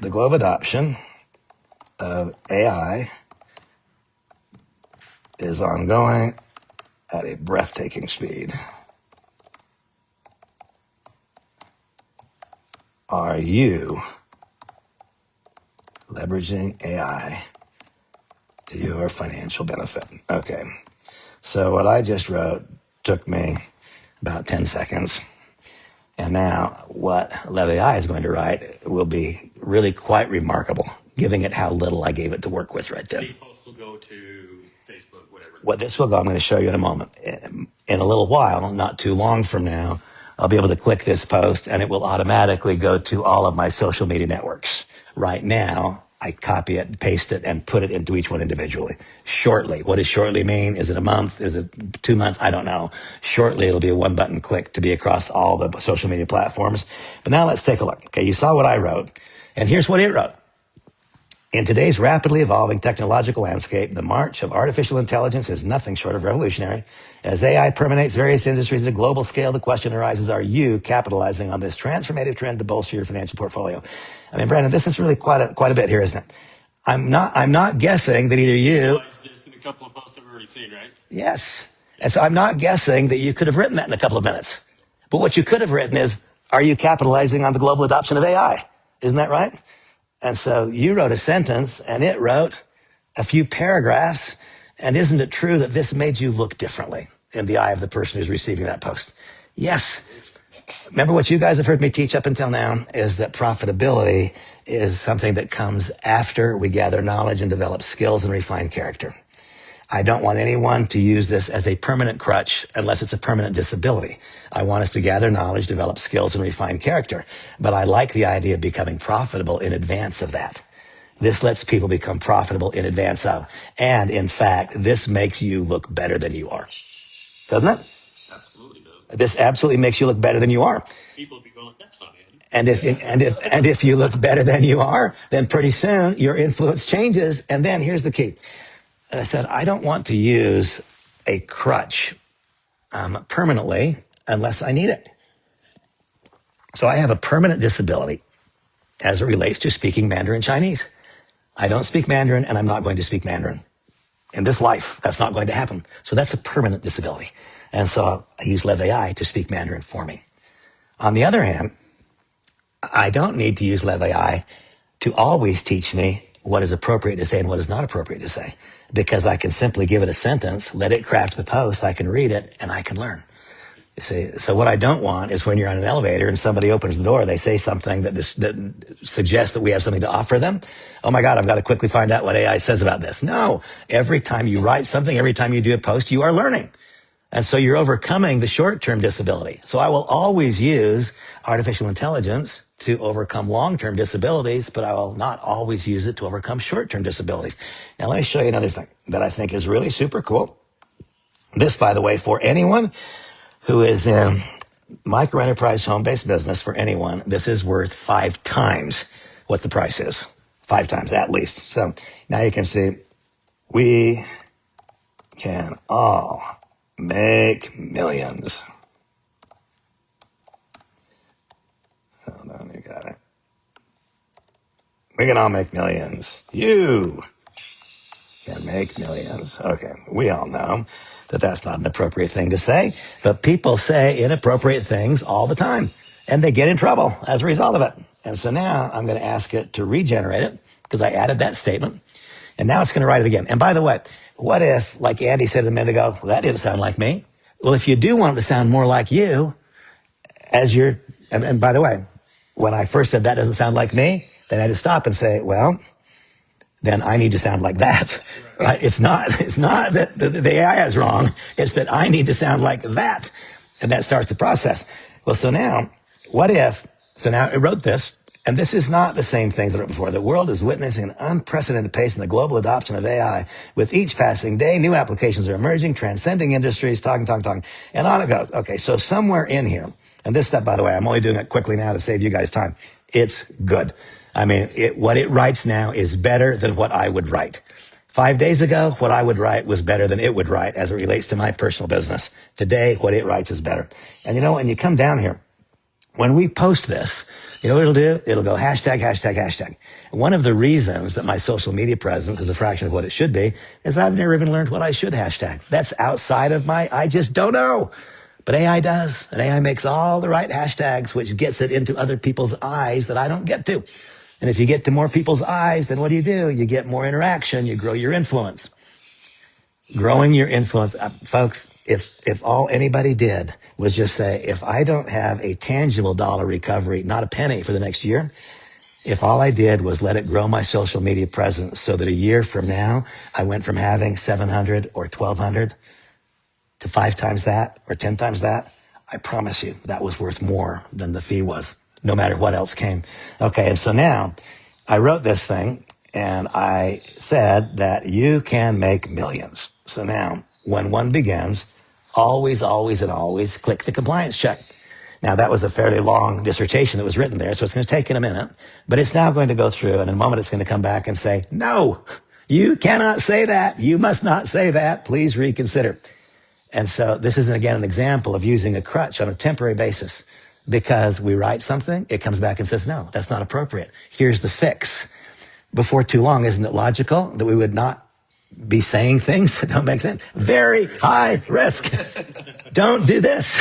S1: global adoption of AI is ongoing at a breathtaking speed. Are you leveraging AI to your financial benefit? Okay. So what I just wrote took me about 10 seconds. And now what LevAi is going to write will be really quite remarkable, giving it how little I gave it to work with right there.
S3: These posts will go to Facebook, whatever.
S1: What this will go, I'm going to show you in a moment. In a little while, not too long from now, I'll be able to click this post and it will automatically go to all of my social media networks. Right now, I copy it, paste it, and put it into each one individually. Shortly. What does shortly mean? Is it a month? Is it 2 months? I don't know. Shortly, it'll be a one button click to be across all the social media platforms. But now let's take a look. Okay, you saw what I wrote, and here's what it wrote. In today's rapidly evolving technological landscape, the march of artificial intelligence is nothing short of revolutionary. As AI permeates various industries at a global scale, the question arises, are you capitalizing on this transformative trend to bolster your financial portfolio? I mean, Brandon, this is really quite a bit here, isn't it? I'm not guessing that either you,
S3: Realize this in a couple of posts that we've already seen, right?
S1: yes. And so I'm not guessing that you could have written that in a couple of minutes. But what you could have written is, are you capitalizing on the global adoption of AI? Isn't that right? And so you wrote a sentence and it wrote a few paragraphs. And isn't it true that this made you look differently in the eye of the person who's receiving that post? Yes. Remember what you guys have heard me teach up until now is that profitability is something that comes after we gather knowledge and develop skills and refine character. I don't want anyone to use this as a permanent crutch unless it's a permanent disability. I want us to gather knowledge, develop skills, and refine character. But I like the idea of becoming profitable in advance of that. This lets people become profitable in advance of. And in fact, this makes you look better than you are. Doesn't it?
S3: Absolutely does.
S1: This absolutely makes you look better than you are.
S3: People will be going, that's not Andy.
S1: And if you look better than you are, then pretty soon your influence changes. And then here's the key. I said, I don't want to use a crutch permanently unless I need it. So I have a permanent disability as it relates to speaking Mandarin Chinese. I don't speak Mandarin and I'm not going to speak Mandarin. In this life, that's not going to happen. So that's a permanent disability. And so I use LevAi to speak Mandarin for me. On the other hand, I don't need to use LevAi to always teach me what is appropriate to say and what is not appropriate to say, because I can simply give it a sentence, let it craft the post, I can read it, and I can learn. You see, so what I don't want is when you're on an elevator and somebody opens the door, they say something that suggests that we have something to offer them. Oh my God, I've got to quickly find out what AI says about this. No, every time you write something, every time you do a post, you are learning. And so you're overcoming the short-term disability. So I will always use artificial intelligence to overcome long-term disabilities, but I will not always use it to overcome short-term disabilities. Now, let me show you another thing that I think is really super cool. This, by the way, for anyone who is in micro enterprise home-based business, for anyone, this is worth 5 times what the price is. 5 times at least. So now you can see we can all make millions. Hold on, you got it. We can all make millions. You can make millions. Okay, we all know that that's not an appropriate thing to say, but people say inappropriate things all the time, and they get in trouble as a result of it. And so now I'm going to ask it to regenerate it because I added that statement, and now it's going to write it again. And by the way, what if, like Andy said a minute ago, well, that didn't sound like me? Well, if you do want it to sound more like you, as you're, and by the way, when I first said that doesn't sound like me, then I had to stop and say, well, then I need to sound like that. Right? It's not that the AI is wrong. It's that I need to sound like that. And that starts the process. Well, so now, what if, so now it wrote this, and this is not the same things that I wrote before. The world is witnessing an unprecedented pace in the global adoption of AI. With each passing day, new applications are emerging, transcending industries, talking, and on it goes. Okay, so somewhere in here, and this stuff, by the way, I'm only doing it quickly now to save you guys time. It's good. I mean, what it writes now is better than what I would write. 5 days ago, what I would write was better than it would write as it relates to my personal business. Today, what it writes is better. And you know, when you come down here, when we post this, you know what it'll do? It'll go hashtag. One of the reasons that my social media presence is a fraction of what it should be is I've never even learned what I should hashtag. That's outside of I just don't know. But AI does, and AI makes all the right hashtags, which gets it into other people's eyes that I don't get to. And if you get to more people's eyes, then what do? You get more interaction, you grow your influence. Growing your influence. Folks, if all anybody did was just say, if I don't have a tangible dollar recovery, not a penny for the next year, if all I did was let it grow my social media presence so that a year from now, I went from having 700 or 1,200 to 5 times that or 10 times that, I promise you that was worth more than the fee was, no matter what else came. Okay, and so now I wrote this thing and I said that you can make millions. So now when one begins, always click the compliance check. Now that was a fairly long dissertation that was written there, so it's going to take in a minute, but it's now going to go through and in a moment it's going to come back and say, no, you cannot say that. You must not say that. Please reconsider. And so this is, again, an example of using a crutch on a temporary basis because we write something, it comes back and says, no, that's not appropriate. Here's the fix. before too long, isn't it logical that we would not be saying things that don't make sense? Very high risk. Don't do this.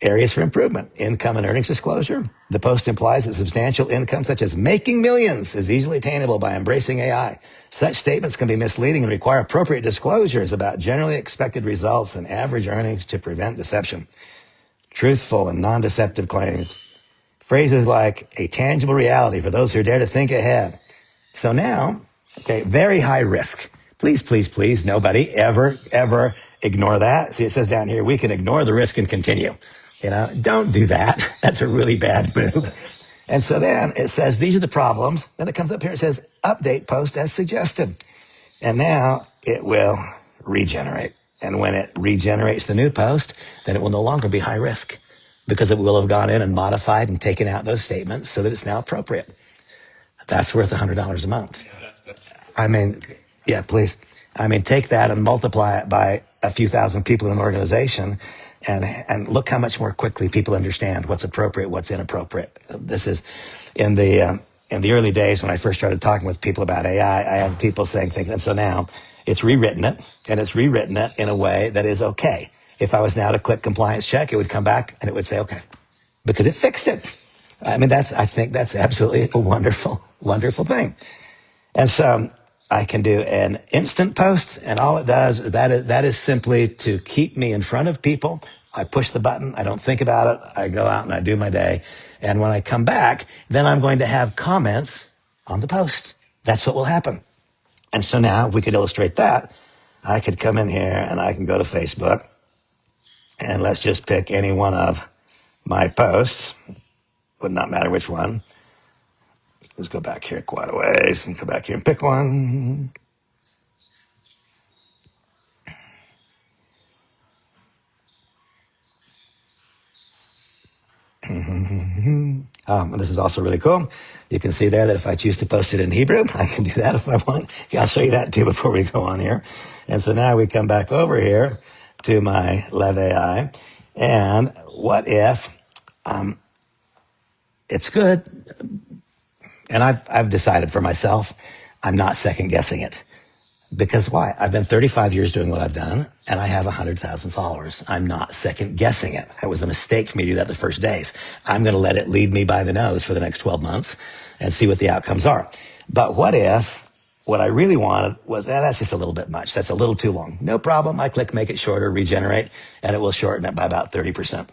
S1: Areas for improvement: income and earnings disclosure. The post implies that substantial income, such as making millions, is easily attainable by embracing AI. Such statements can be misleading and require appropriate disclosures about generally expected results and average earnings to prevent deception. Truthful and non-deceptive claims. Phrases like a tangible reality for those who dare to think ahead. So now, okay, very high risk. Please, please, please, nobody ever ignore that. See, it says down here, we can ignore the risk and continue. Don't do that. That's a really bad move. And so then it says, these are the problems. Then it comes up here, it says, update post as suggested. And now it will regenerate. And when it regenerates the new post, then it will no longer be high risk because it will have gone in and modified and taken out those statements so that it's now appropriate. That's worth $100 a month. I mean, yeah, please. I mean, take that and multiply it by a few thousand people in an organization and look how much more quickly people understand what's appropriate, what's inappropriate. This is in the early days when I first started talking with people about AI, I had people saying things. And so now it's rewritten it, and it's rewritten it in a way that is okay. If I was now to click compliance check, it would come back and it would say, okay, because it fixed it. I mean, I think that's absolutely a wonderful, wonderful thing. And so I can do an instant post, and all it does is that is simply to keep me in front of people. I push the button. I don't think about it. I go out and I do my day. And when I come back, then I'm going to have comments on the post. That's what will happen. And so now we could illustrate that. I could come in here and I can go to Facebook, and let's just pick any one of my posts. Would not matter which one. Let's go back here quite a ways and go back here and pick one. This is also really cool. You can see there that if I choose to post it in Hebrew, I can do that if I want. I'll show you that too before we go on here. And so now we come back over here to my LevAi. And what if it's good? And I've decided for myself, I'm not second guessing it. Because why? I've been 35 years doing what I've done, and I have 100,000 followers. I'm not second guessing it. It was a mistake for me to do that the first days. I'm going to let it lead me by the nose for the next 12 months and see what the outcomes are. But what if what I really wanted was, that's just a little bit much. That's a little too long. No problem. I click make it shorter, regenerate, and it will shorten it by about 30%.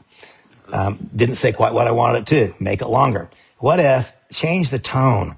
S1: Didn't say quite what I wanted it to. Make it longer. What if change the tone?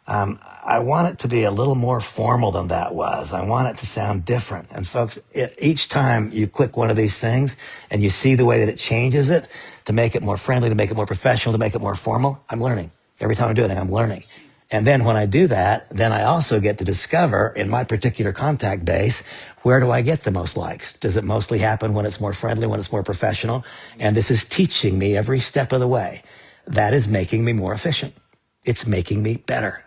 S1: I want it to be a little more formal than that was. I want it to sound different. And folks, each time you click one of these things and you see the way that it changes it to make it more friendly, to make it more professional, to make it more formal, I'm learning. Every time I'm doing it, I'm learning. And then when I do that, then I also get to discover in my particular contact base, where do I get the most likes? Does it mostly happen when it's more friendly, when it's more professional? And this is teaching me every step of the way. That is making me more efficient. It's making me better.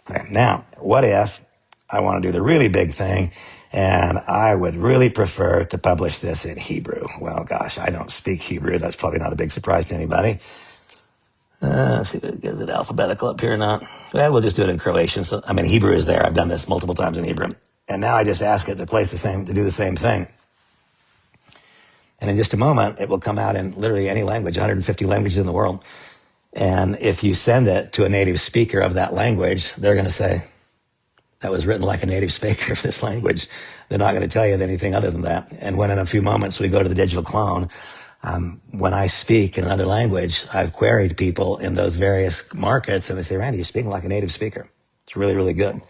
S1: Okay, now, what if I want to do the really big thing and I would really prefer to publish this in Hebrew? Well, gosh, I don't speak Hebrew. That's probably not a big surprise to anybody. Let's see if it gives it alphabetical up here or not. Well, we'll just do it in Croatian. So, Hebrew is there. I've done this multiple times in Hebrew. And now I just ask it to do the same thing. And in just a moment, it will come out in literally any language, 150 languages in the world. And if you send it to a native speaker of that language, they're going to say, that was written like a native speaker of this language. They're not going to tell you anything other than that. And when in a few moments we go to the digital clone, when I speak in another language, I've queried people in those various markets, and they say, Randy, you're speaking like a native speaker. It's really, really good.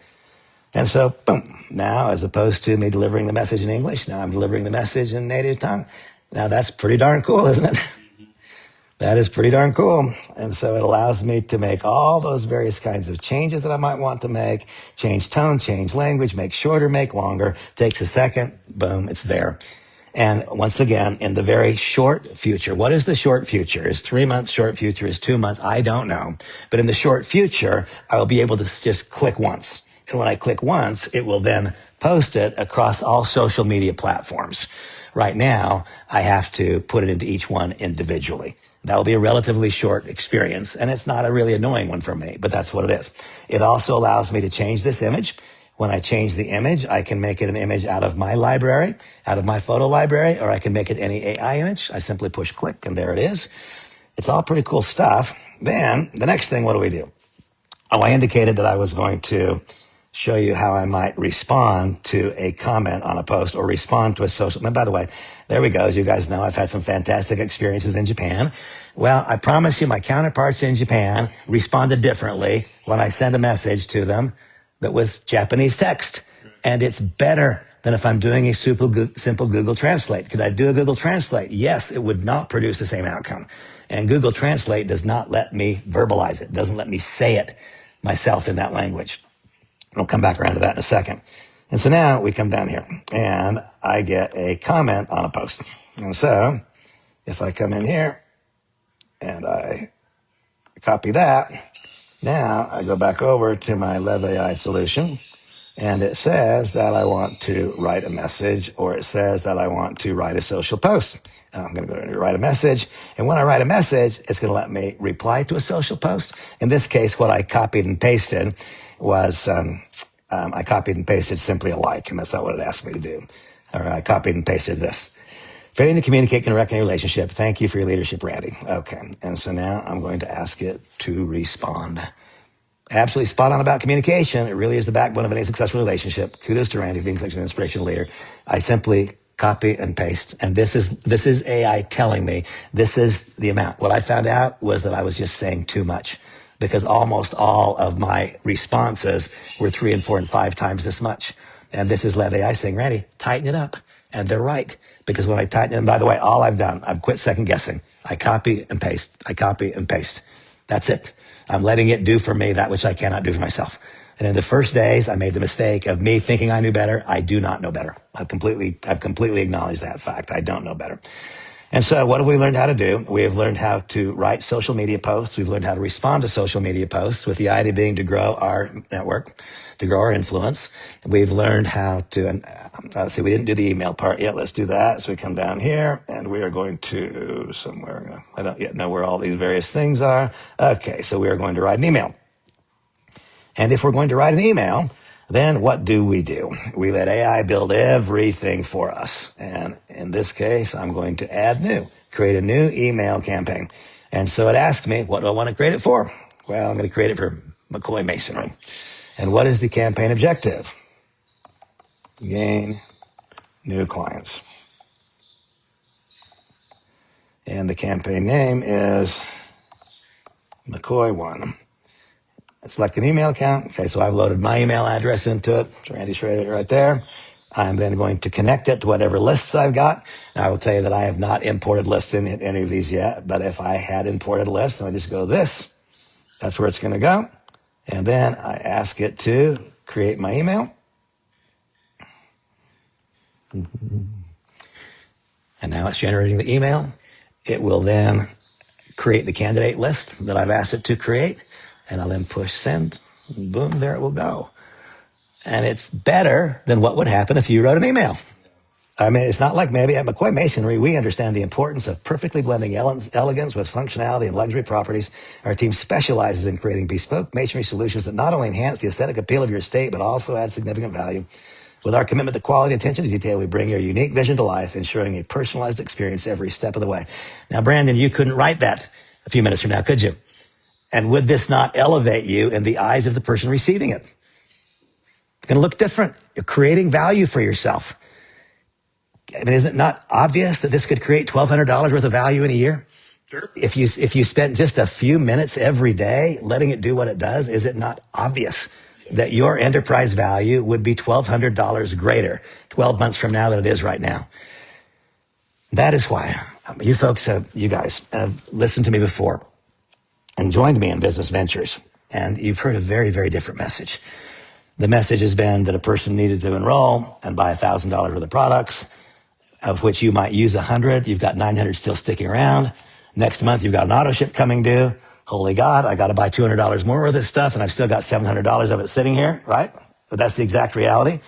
S1: And so, boom, now as opposed to me delivering the message in English, now I'm delivering the message in native tongue. Now that's pretty darn cool, isn't it? That is pretty darn cool. And so it allows me to make all those various kinds of changes that I might want to make, change tone, change language, make shorter, make longer. Takes a second, boom, it's there. And once again, in the very short future, what is the short future? Is 3 months short future? Is 2 months? I don't know. But in the short future, I will be able to just click once. And when I click once, it will then post it across all social media platforms. Right now, I have to put it into each one individually. That will be a relatively short experience, and it's not a really annoying one for me, but that's what it is. It also allows me to change this image. When I change the image, I can make it an image out of my library, out of my photo library, or I can make it any AI image. I simply push click, and there it is. It's all pretty cool stuff. Then, the next thing, what do? Oh, I indicated that I was going to show you how I might respond to a comment on a post or respond to a social. And by the way, there we go. As you guys know, I've had some fantastic experiences in Japan. Well, I promise you my counterparts in Japan responded differently when I sent a message to them that was Japanese text. And it's better than if I'm doing a simple Google Translate. Could I do a Google Translate? Yes, it would not produce the same outcome. And Google Translate does not let me verbalize it, doesn't let me say it myself in that language. I'll come back around to that in a second. And so now we come down here and I get a comment on a post. And so if I come in here and I copy that, now I go back over to my LevAi solution and it says that I want to write a message or it says that I want to write a social post. I'm going to go and write a message. And when I write a message, it's going to let me reply to a social post. In this case, what I copied and pasted was, I copied and pasted simply a like, and that's not what it asked me to do. Or I copied and pasted this. Failing to communicate can wreck any relationship. Thank you for your leadership, Randy. Okay. And so now I'm going to ask it to respond. Absolutely spot on about communication. It really is the backbone of any successful relationship. Kudos to Randy for being such an inspirational leader. I simply copy and paste. And this is AI telling me this is the amount. What I found out was that I was just saying too much because almost all of my responses were 3 and 4 and 5 times this much. And this is LevAi saying, Randy, tighten it up. And they're right. Because when I tighten it, and by the way, all I've done, I've quit second guessing. I copy and paste. I copy and paste. That's it. I'm letting it do for me that which I cannot do for myself. And in the first days, I made the mistake of me thinking I knew better. I do not know better. I've completely acknowledged that fact. I don't know better. And so what have we learned how to do? We have learned how to write social media posts. We've learned how to respond to social media posts with the idea being to grow our network, to grow our influence. We've learned how to, and see, we didn't do the email part yet. Let's do that. So we come down here and we are going to somewhere. I don't yet know where all these various things are. Okay. So we are going to write an email. And if we're going to write an email, then what do? We let AI build everything for us. And in this case, I'm going to add new, create a new email campaign. And so it asked me, what do I want to create it for? Well, I'm going to create it for McCoy Masonry. And what is the campaign objective? Gain new clients. And the campaign name is McCoy One. Select an email account. Okay, so I've loaded my email address into it. So Randy Schrader right there. I'm then going to connect it to whatever lists I've got. Now, I will tell you that I have not imported lists in any of these yet, but if I had imported a list, then I just go this. That's where it's going to go. And then I ask it to create my email. And now it's generating the email. It will then create the candidate list that I've asked it to create. And I'll then push send. And boom, there it will go. And it's better than what would happen if you wrote an email. I mean, it's not like maybe at McCoy Masonry, we understand the importance of perfectly blending elegance with functionality and luxury properties. Our team specializes in creating bespoke masonry solutions that not only enhance the aesthetic appeal of your estate, but also add significant value. With our commitment to quality and attention to detail, we bring your unique vision to life, ensuring a personalized experience every step of the way. Now, Brandon, you couldn't write that a few minutes from now, could you? And would this not elevate you in the eyes of the person receiving it? It's going to look different. You're creating value for yourself. I mean, is it not obvious that this could create $1,200 worth of value in a year?
S3: Sure.
S1: If you spent just a few minutes every day letting it do what it does, is it not obvious that your enterprise value would be $1,200 greater 12 months from now than it is right now? That is why you guys have listened to me before and joined me in business ventures, and you've heard a very, very different message. The message has been that a person needed to enroll and buy $1,000 worth of products, of which you might use 100. You've got 900 still sticking around. Next month, you've got an auto ship coming due. Holy God, I got to buy $200 more of this stuff, and I've still got $700 of it sitting here, right? But that's the exact reality.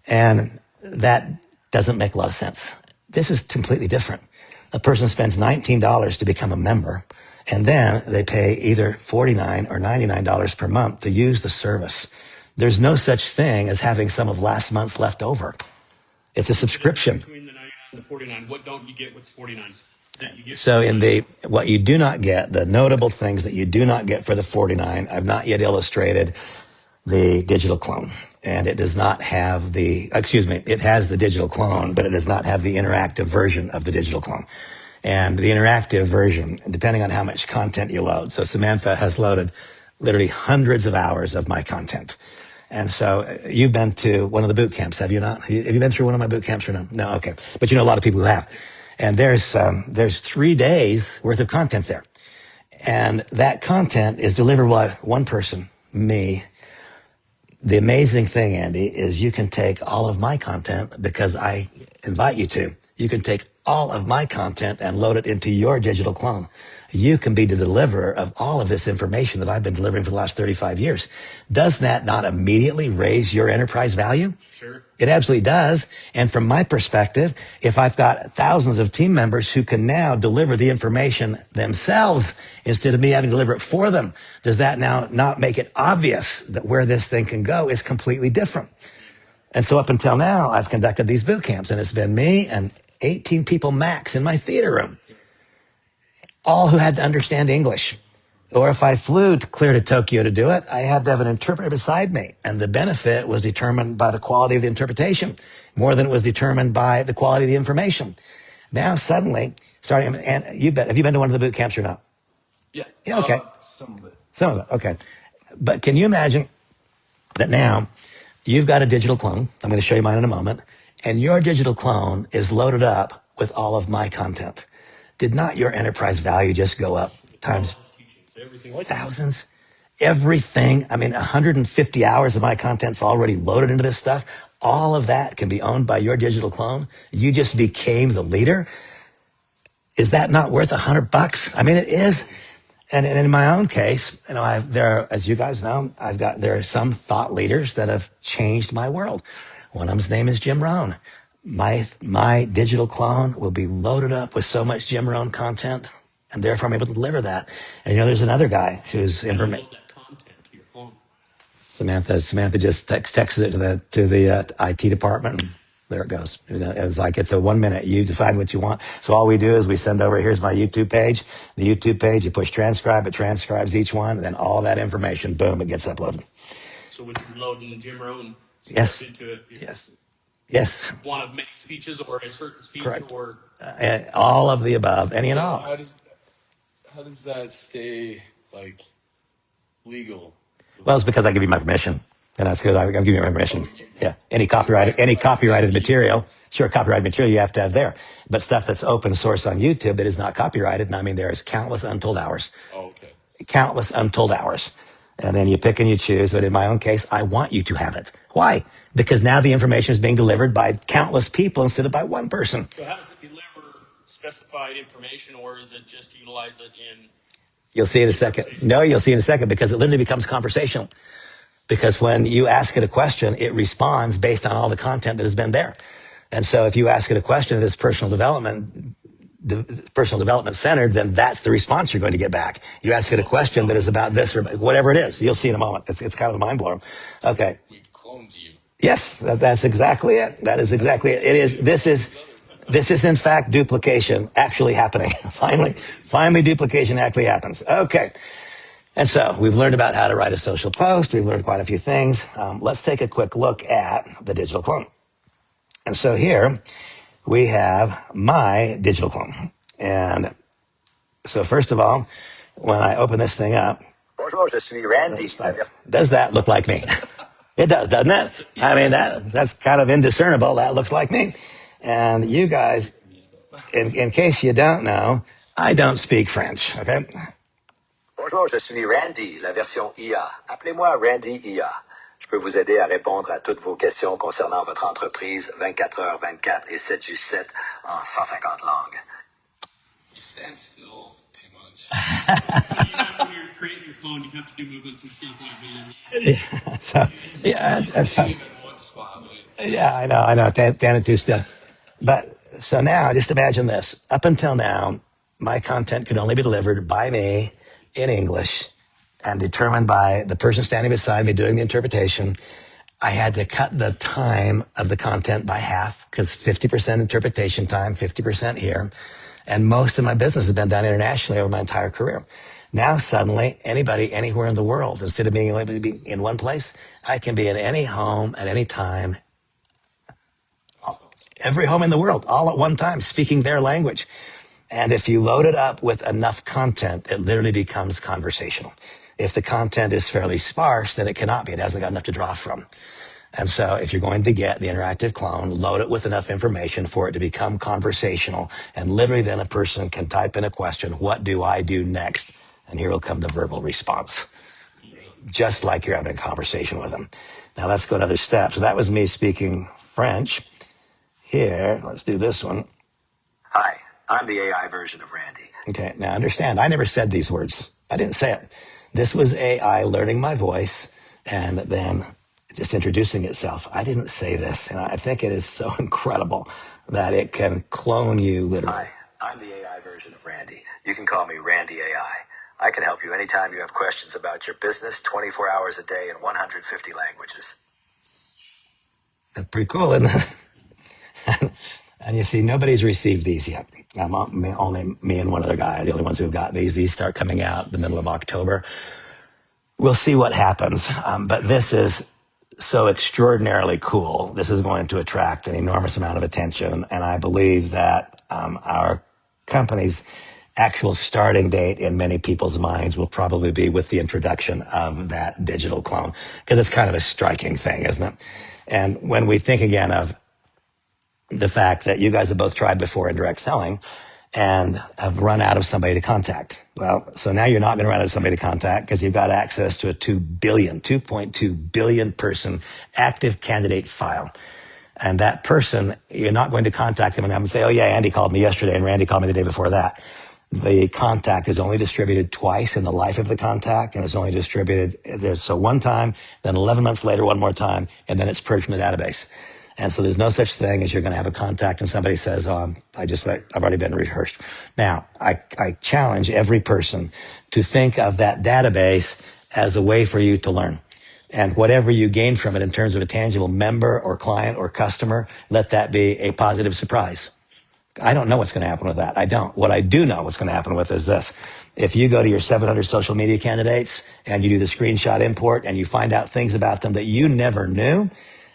S1: And that doesn't make a lot of sense. This is completely different. A person spends $19 to become a member, and then they pay either $49 or $99 per month to use the service. There's no such thing as having some of last month's left over. It's a subscription.
S3: Between the 99 and the 49, what don't you get with the 49 that you get?
S1: So what you do not get, the notable things that you do not get for the 49, I've not yet illustrated the digital clone. And it does not have it has the digital clone, but it does not have the interactive version of the digital clone. And the interactive version, depending on how much content you load. So Samantha has loaded literally hundreds of hours of my content. And so you've been to one of the boot camps, have you not? Have you been through one of my boot camps or no? No, okay. But you know a lot of people who have. And there's 3 days worth of content there. And that content is delivered by one person, me. The amazing thing, Andy, is you can take all of my content because I invite you to. You can take all of my content and load it into your digital clone. You can be the deliverer of all of this information that I've been delivering for the last 35 years. Does that not immediately raise your enterprise value?
S3: Sure.
S1: It absolutely does. And from my perspective, if I've got thousands of team members who can now deliver the information themselves instead of me having to deliver it for them, does that now not make it obvious that where this thing can go is completely different? And so up until now, I've conducted these boot camps, and it's been me and 18 people max in my theater room, all who had to understand English. Or if I flew clear to Tokyo to do it, I had to have an interpreter beside me. And the benefit was determined by the quality of the interpretation more than it was determined by the quality of the information. Now suddenly, starting, and have you been to one of the boot camps or not?
S2: Yeah.
S1: Yeah, okay.
S2: Some of it.
S1: Some of it, okay. But can you imagine that now you've got a digital clone? I'm going to show you mine in a moment. And your digital clone is loaded up with all of my content. Did not your enterprise value just go up times thousands? Everything, 150 hours of my content's already loaded into this stuff. All of that can be owned by your digital clone. You just became the leader. Is that not worth $100? I mean, it is. And in my own case, as you guys know, there are some thought leaders that have changed my world. One of them's name is Jim Rohn. My digital clone will be loaded up with so much Jim Rohn content, and therefore I'm able to deliver that. And there's another guy who's information.
S3: That content to your clone.
S1: Samantha just texts it to the IT department. And there it goes. It's a 1 minute. You decide what you want. So all we do is we send over, here's my YouTube page. The YouTube page, you push transcribe, it transcribes each one, and then all that information, boom, it gets uploaded.
S3: So when you're loading Jim Rohn
S1: Yes.
S3: stuff into it, it's
S1: Yes.
S3: one of many speeches or a certain speech.
S1: Correct.
S3: Or
S1: all of the above, any and all.
S2: How does that stay legal?
S1: Well, it's because I give you my permission. And that's because I'm giving you my permission. Yeah. Any copyrighted material. Sure, copyrighted material you have to have there. But stuff that's open source on YouTube that is not copyrighted, and there's countless untold hours.
S2: Oh, okay.
S1: Countless untold hours. And then you pick and you choose. But in my own case, I want you to have it. Why? Because now the information is being delivered by countless people instead of by one person.
S3: so how does it deliver specified information, or is it just utilize it in?
S1: You'll see in a second. No, you'll see in a second, because it literally becomes conversational. Because when you ask it a question, it responds based on all the content that has been there. And so if you ask it a question that is personal development centered, then that's the response you're going to get back. You ask it a question that is about this or whatever it is. You'll see in a moment. It's kind of a mind blower. Okay.
S2: We've cloned you.
S1: Yes, that's exactly it. That is exactly it. This is in fact duplication actually happening. Finally duplication actually happens. Okay. And so we've learned about how to write a social post. We've learned quite a few things. Let's take a quick look at the digital clone. And so here we have my digital clone. And so first of all, when I open this thing up, Bonjour, je suis Randy. Does that look like me? It does, doesn't it? That's kind of indiscernible. That looks like me. And you guys, in case you don't know, I don't speak French, okay? Bonjour, je suis Randy, la version IA. Appelez-moi Randy IA. Je peux vous aider à répondre à toutes vos questions concernant votre entreprise 24 heures 24 et 7 jours 7 en 150 langues.
S2: You stand still too much.
S3: When you're creating your clone, you have to do movements and stuff like that.
S1: Yeah,
S2: You stay in one spot.
S1: yeah, I know. Standing too still. But So now just imagine this. Up until now, my content could only be delivered by me in English and determined by the person standing beside me doing the interpretation. I had to cut the time of the content by half because 50% interpretation time, 50% here. And most of my business has been done internationally over my entire career. Now suddenly, anybody, anywhere in the world, instead of being able to be in one place, I can be in any home at any time, every home in the world, all at one time, speaking their language. And if you load it up with enough content, it literally becomes conversational. If the content is fairly sparse, then it cannot be. It hasn't got enough to draw from. And so if you're going to get the interactive clone, load it with enough information for it to become conversational. And literally then a person can type in a question, what do I do next? And here will come the verbal response, just like you're having a conversation with them. Now let's go another step. So that was me speaking French. Here, let's do this one. Hi, I'm the AI version of Randy. Okay, now understand, I never said these words. I didn't say it. This was AI learning my voice and then just introducing itself. I didn't say this, and I think it is so incredible that it can clone you literally. Hi, I'm the AI version of Randy. You can call me Randy AI. I can help you anytime you have questions about your business, 24 hours a day in 150 languages. That's pretty cool, isn't it? And you see, nobody's received these yet. Only me and one other guy, the only ones who've got these. These start coming out the middle of October. We'll see what happens. But this is so extraordinarily cool. This is going to attract an enormous amount of attention. And I believe that our company's actual starting date in many people's minds will probably be with the introduction of that digital clone, because it's kind of a striking thing, isn't it? And when we think again of the fact that you guys have both tried before in direct selling and have run out of somebody to contact. Well, so now you're not going to run out of somebody to contact because you've got access to a 2.2 billion person active candidate file. And that person, you're not going to contact them and have them say, oh yeah, Andy called me yesterday and Randy called me the day before that. The contact is only distributed twice in the life of the contact, and it's only distributed, so one time, then 11 months later, one more time, and then it's purged from the database. And so there's no such thing as you're going to have a contact and somebody says, oh, I've already been rehearsed. Now, I challenge every person to think of that database as a way for you to learn. And whatever you gain from it in terms of a tangible member or client or customer, let that be a positive surprise. I don't know what's going to happen with that. I don't. What I do know what's going to happen with is this. If you go to your 700 social media candidates and you do the screenshot import and you find out things about them that you never knew,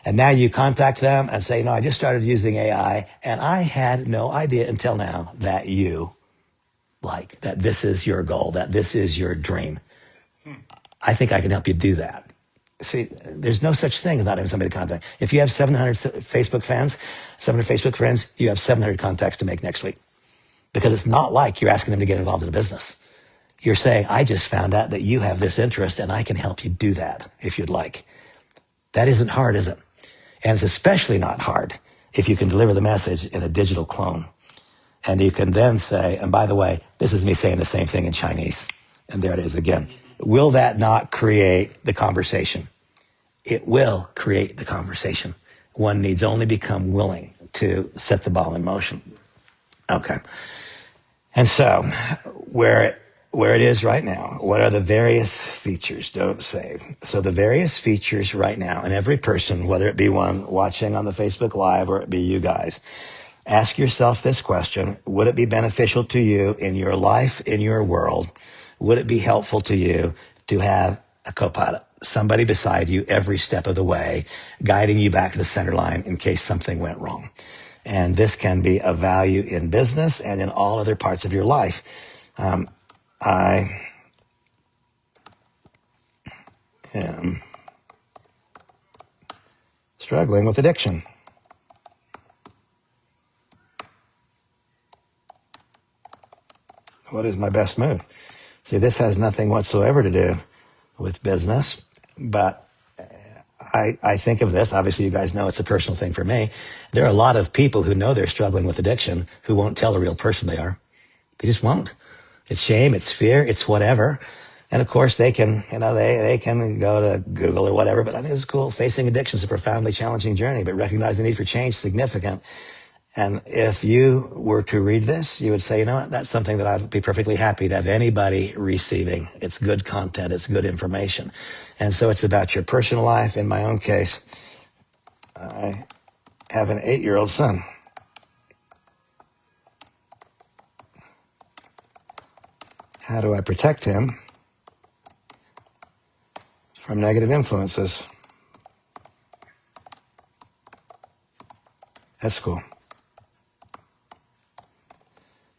S1: and now you contact them and say, no, I just started using AI and I had no idea until now that that this is your goal, that this is your dream. I think I can help you do that. See, there's no such thing as not having somebody to contact. If you have 700 Facebook fans, 700 Facebook friends, you have 700 contacts to make next week. Because it's not like you're asking them to get involved in a business. You're saying, I just found out that you have this interest and I can help you do that if you'd like. That isn't hard, is it? And it's especially not hard if you can deliver the message in a digital clone. And you can then say, and by the way, this is me saying the same thing in Chinese. And there it is again. Will that not create the conversation? It will create the conversation. One needs only become willing to set the ball in motion. Okay. And so where it is right now, what are the various features? Don't save. So the various features right now, and every person, whether it be one watching on the Facebook Live or it be you guys, ask yourself this question. Would it be beneficial to you in your life, in your world? Would it be helpful to you to have a co-pilot, somebody beside you every step of the way, guiding you back to the center line in case something went wrong? And this can be of value in business and in all other parts of your life. I am struggling with addiction. What is my best move? See, this has nothing whatsoever to do with business, but I think of this, obviously you guys know it's a personal thing for me. There are a lot of people who know they're struggling with addiction who won't tell the real person they are. They just won't. It's shame, it's fear, it's whatever. And of course they can, they can go to Google or whatever, but I think it's cool. Facing addiction is a profoundly challenging journey, but recognize the need for change is significant. And if you were to read this, you would say, you know what, that's something that I'd be perfectly happy to have anybody receiving. It's good content, it's good information. And so it's about your personal life. In my own case, I have an 8-year-old son. How do I protect him from negative influences? That's cool.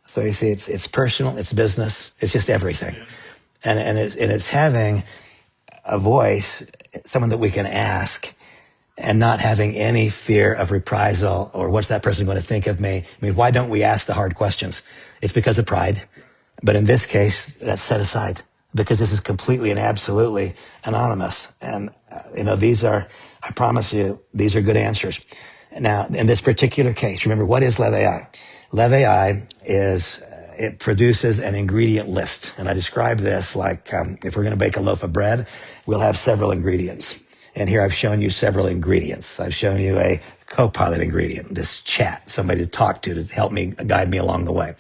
S1: So you see, it's personal, it's business, it's just everything. And it's having a voice, someone that we can ask, and not having any fear of reprisal or what's that person going to think of me. I mean, why don't we ask the hard questions? It's because of pride. But in this case, that's set aside because this is completely and absolutely anonymous. And, these are, I promise you, these are good answers. Now, in this particular case, remember, what is LevAi? LevAi is, it produces an ingredient list. And I describe this like if we're going to bake a loaf of bread, we'll have several ingredients. And here I've shown you several ingredients. I've shown you a co-pilot ingredient, this chat, somebody to talk to help me, guide me along the way.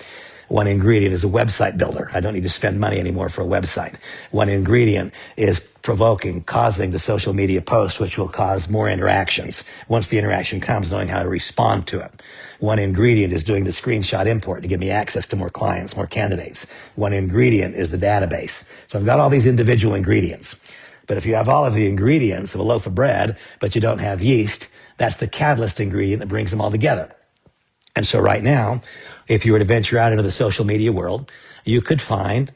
S1: One ingredient is a website builder. I don't need to spend money anymore for a website. One ingredient is provoking, causing the social media post, which will cause more interactions. Once the interaction comes, knowing how to respond to it. One ingredient is doing the screenshot import to give me access to more clients, more candidates. One ingredient is the database. So I've got all these individual ingredients. But if you have all of the ingredients of a loaf of bread, but you don't have yeast, that's the catalyst ingredient that brings them all together. And so right now, if you were to venture out into the social media world, you could find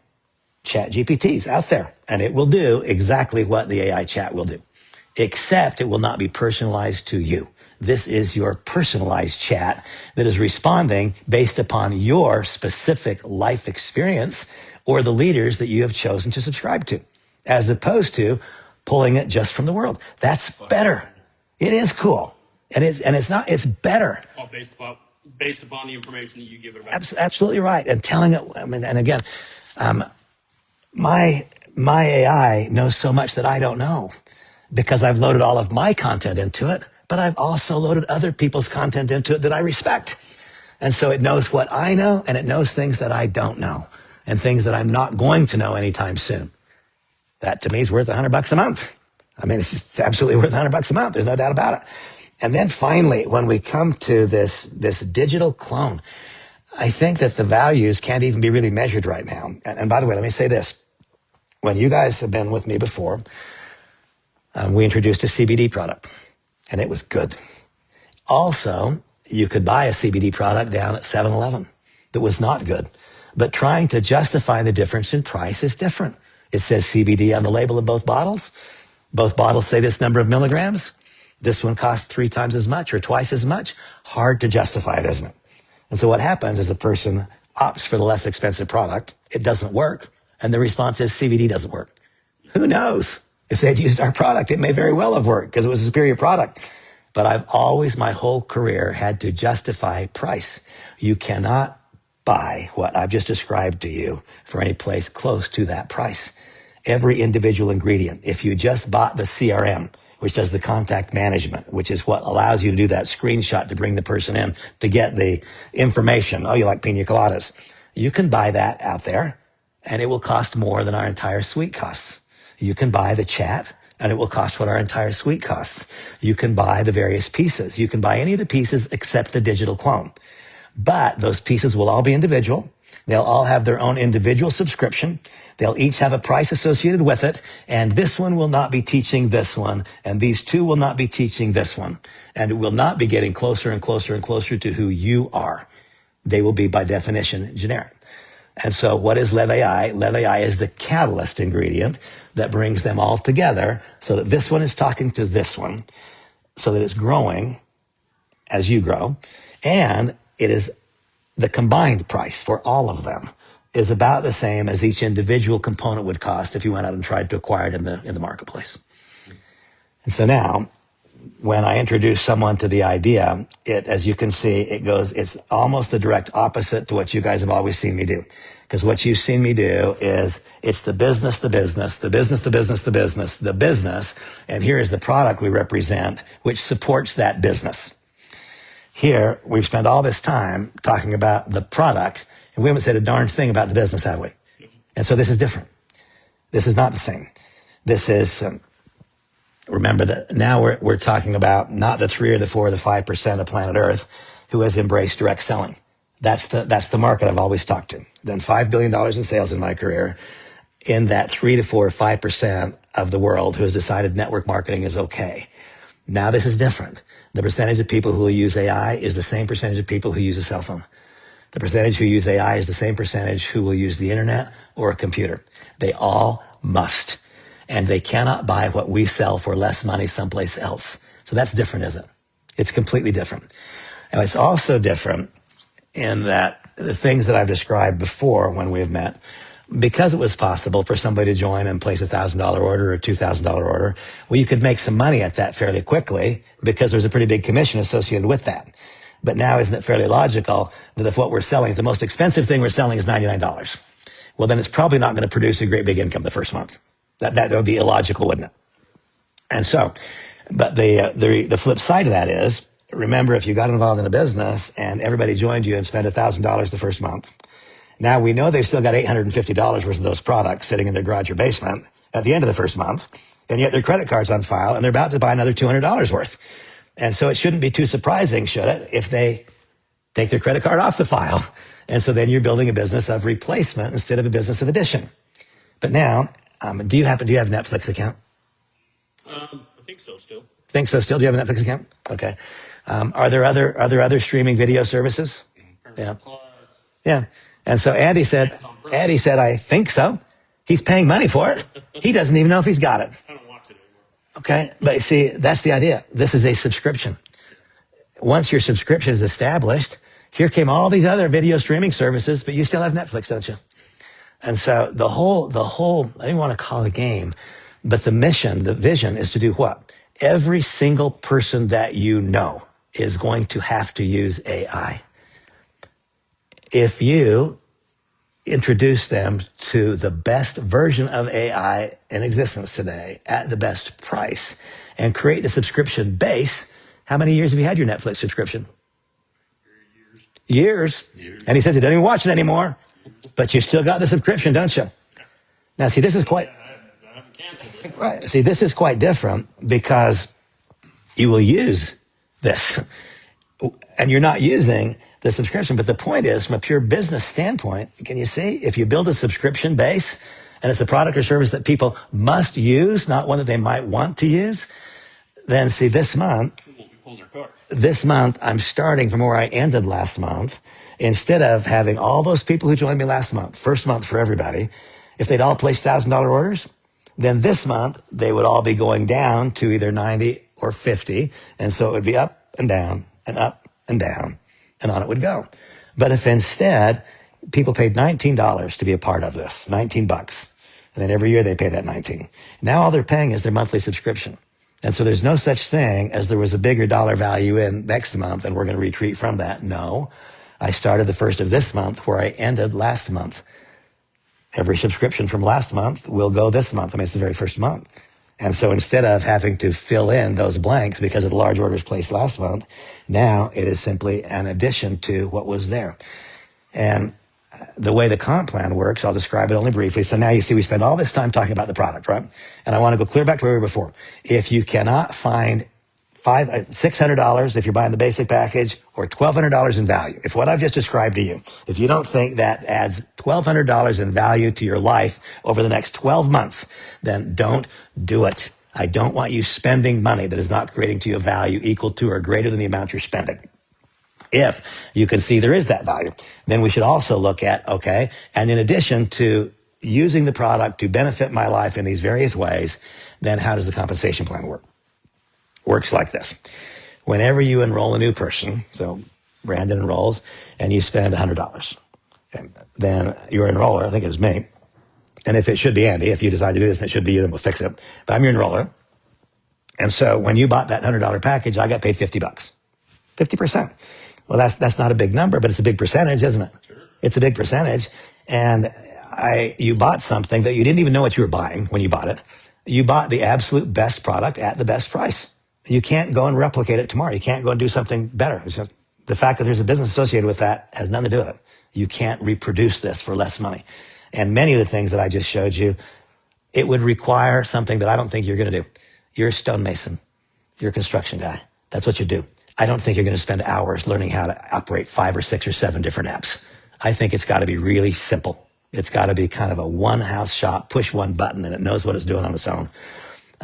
S1: chat GPTs out there, and it will do exactly what the AI chat will do, except it will not be personalized to you. This is your personalized chat that is responding based upon your specific life experience or the leaders that you have chosen to subscribe to, as opposed to pulling it just from the world. That's better. It is cool. It's better.
S3: All based upon the information that you give it about.
S1: Absolutely right. And telling it, and again, my AI knows so much that I don't know because I've loaded all of my content into it, but I've also loaded other people's content into it that I respect. And so it knows what I know, and it knows things that I don't know and things that I'm not going to know anytime soon. That to me is worth $100 a month. I mean, it's just absolutely worth $100 a month. There's no doubt about it. And then finally, when we come to this digital clone, I think that the values can't even be really measured right now. And by the way, let me say this. When you guys have been with me before, we introduced a CBD product, and it was good. Also, you could buy a CBD product down at 7-Eleven that was not good. But trying to justify the difference in price is different. It says CBD on the label of both bottles. Both bottles say this number of milligrams. This one costs 3 times as much or twice as much. Hard to justify it, isn't it? And so what happens is a person opts for the less expensive product. It doesn't work. And the response is CBD doesn't work. Who knows? If they'd used our product, it may very well have worked because it was a superior product. But I've always, my whole career, had to justify price. You cannot buy what I've just described to you for any place close to that price. Every individual ingredient. If you just bought the CRM, which does the contact management, which is what allows you to do that screenshot to bring the person in to get the information. Oh, you like pina coladas. You can buy that out there, and it will cost more than our entire suite costs. You can buy the chat, and it will cost what our entire suite costs. You can buy the various pieces. You can buy any of the pieces except the digital clone. But those pieces will all be individual. They'll all have their own individual subscription. They'll each have a price associated with it. And this one will not be teaching this one. And these two will not be teaching this one. And it will not be getting closer and closer and closer to who you are. They will be, by definition, generic. And so what is LevAi? LevAi is the catalyst ingredient that brings them all together so that this one is talking to this one, so that it's growing as you grow. And it is the combined price for all of them is about the same as each individual component would cost if you went out and tried to acquire it in the marketplace. And so now, when I introduce someone to the idea, as you can see, it's almost the direct opposite to what you guys have always seen me do. Because what you've seen me do is it's the business, the business, the business, the business, the business, the business, and here is the product we represent, which supports that business. Here, we've spent all this time talking about the product, and we haven't said a darn thing about the business, have we? And so this is different. This is not the same. This is, remember that now we're talking about not the 3 or the 4 or the 5% of planet Earth who has embraced direct selling. That's the market I've always talked to. Done $5 billion in sales in my career. In that 3 to 4 or 5% of the world who has decided network marketing is okay. Now this is different. The percentage of people who will use AI is the same percentage of people who use a cell phone. The percentage who use AI is the same percentage who will use the internet or a computer. They all must. And they cannot buy what we sell for less money someplace else. So that's different, isn't it? It's completely different. And it's also different in that the things that I've described before when we've met, because it was possible for somebody to join and place $1,000 order or a $2,000 order, well, you could make some money at that fairly quickly because there's a pretty big commission associated with that. But now, isn't it fairly logical that if what we're selling, the most expensive thing we're selling is $99, well, then it's probably not going to produce a great big income the first month. That would be illogical, wouldn't it? And so, but the flip side of that is, remember, if you got involved in a business and everybody joined you and spent $1,000 the first month, now we know they've still got $850 worth of those products sitting in their garage or basement at the end of the first month, and yet their credit card's on file and they're about to buy another $200 worth. And so it shouldn't be too surprising, should it, if they take their credit card off the file. And so then you're building a business of replacement instead of a business of addition. But now, do you have a Netflix account?
S3: I think so still.
S1: Think so still? Do you have a Netflix account? Okay. Are there other streaming video services? Yeah. Yeah. And so Andy said, I think so. He's paying money for it. He doesn't even know if he's got it.
S3: I don't watch it anymore.
S1: Okay. But you see, that's the idea. This is a subscription. Once your subscription is established, here came all these other video streaming services, but you still have Netflix, don't you? And so the whole, I didn't want to call it a game, but the mission, the vision is to do what? Every single person that you know is going to have to use AI. If you introduce them to the best version of AI in existence today at the best price and create the subscription base, how many years have you had your Netflix subscription? Years. And he says he doesn't even watch it anymore, but you still got the subscription, don't you? Now, see, this is quite,
S3: I haven't canceled it.
S1: right. See, this is quite different because you will use this and you're not using the subscription. But the point is, from a pure business standpoint, can you see, if you build a subscription base and it's a product or service that people must use, not one that they might want to use, then see, this month, I'm starting from where I ended last month. Instead of having all those people who joined me last month, first month for everybody, if they'd all placed $1,000 orders, then this month they would all be going down to either 90 or 50. And so it would be up and down and up and down, and on it would go. But if instead people paid $19 to be a part of this, 19 bucks, and then every year they pay that 19. Now all they're paying is their monthly subscription. And so there's no such thing as there was a bigger dollar value in next month and we're going to retreat from that. No, I started the first of this month where I ended last month. Every subscription from last month will go this month. I mean, it's the very first month. And so instead of having to fill in those blanks because of the large orders placed last month, now it is simply an addition to what was there. And the way the comp plan works, I'll describe it only briefly. So now you see we spend all this time talking about the product, right? And I want to go clear back to where we were before. If you cannot find $600 if you're buying the basic package or $1,200 in value, if what I've just described to you, if you don't think that adds $1,200 in value to your life over the next 12 months, then don't do it. I don't want you spending money that is not creating to you a value equal to or greater than the amount you're spending. If you can see there is that value, then we should also look at, okay, and in addition to using the product to benefit my life in these various ways, then how does the compensation plan work? Works like this. Whenever you enroll a new person, so Brandon enrolls, and you spend $100, okay, then your enroller, I think it was me, and if it should be Andy, if you decide to do this and it should be you, then we'll fix it. But I'm your enroller. And so when you bought that $100 package, I got paid $50, 50%. Well, that's not a big number, but it's a big percentage, isn't it? Sure. It's a big percentage. And you bought something that you didn't even know what you were buying when you bought it. You bought the absolute best product at the best price. You can't go and replicate it tomorrow. You can't go and do something better. The fact that there's a business associated with that has nothing to do with it. You can't reproduce this for less money. And many of the things that I just showed you, it would require something that I don't think you're going to do. You're a stonemason. You're a construction guy. That's what you do. I don't think you're going to spend hours learning how to operate 5 or 6 or 7 different apps. I think it's got to be really simple. It's got to be kind of a one house shop, push one button, and it knows what it's doing on its own.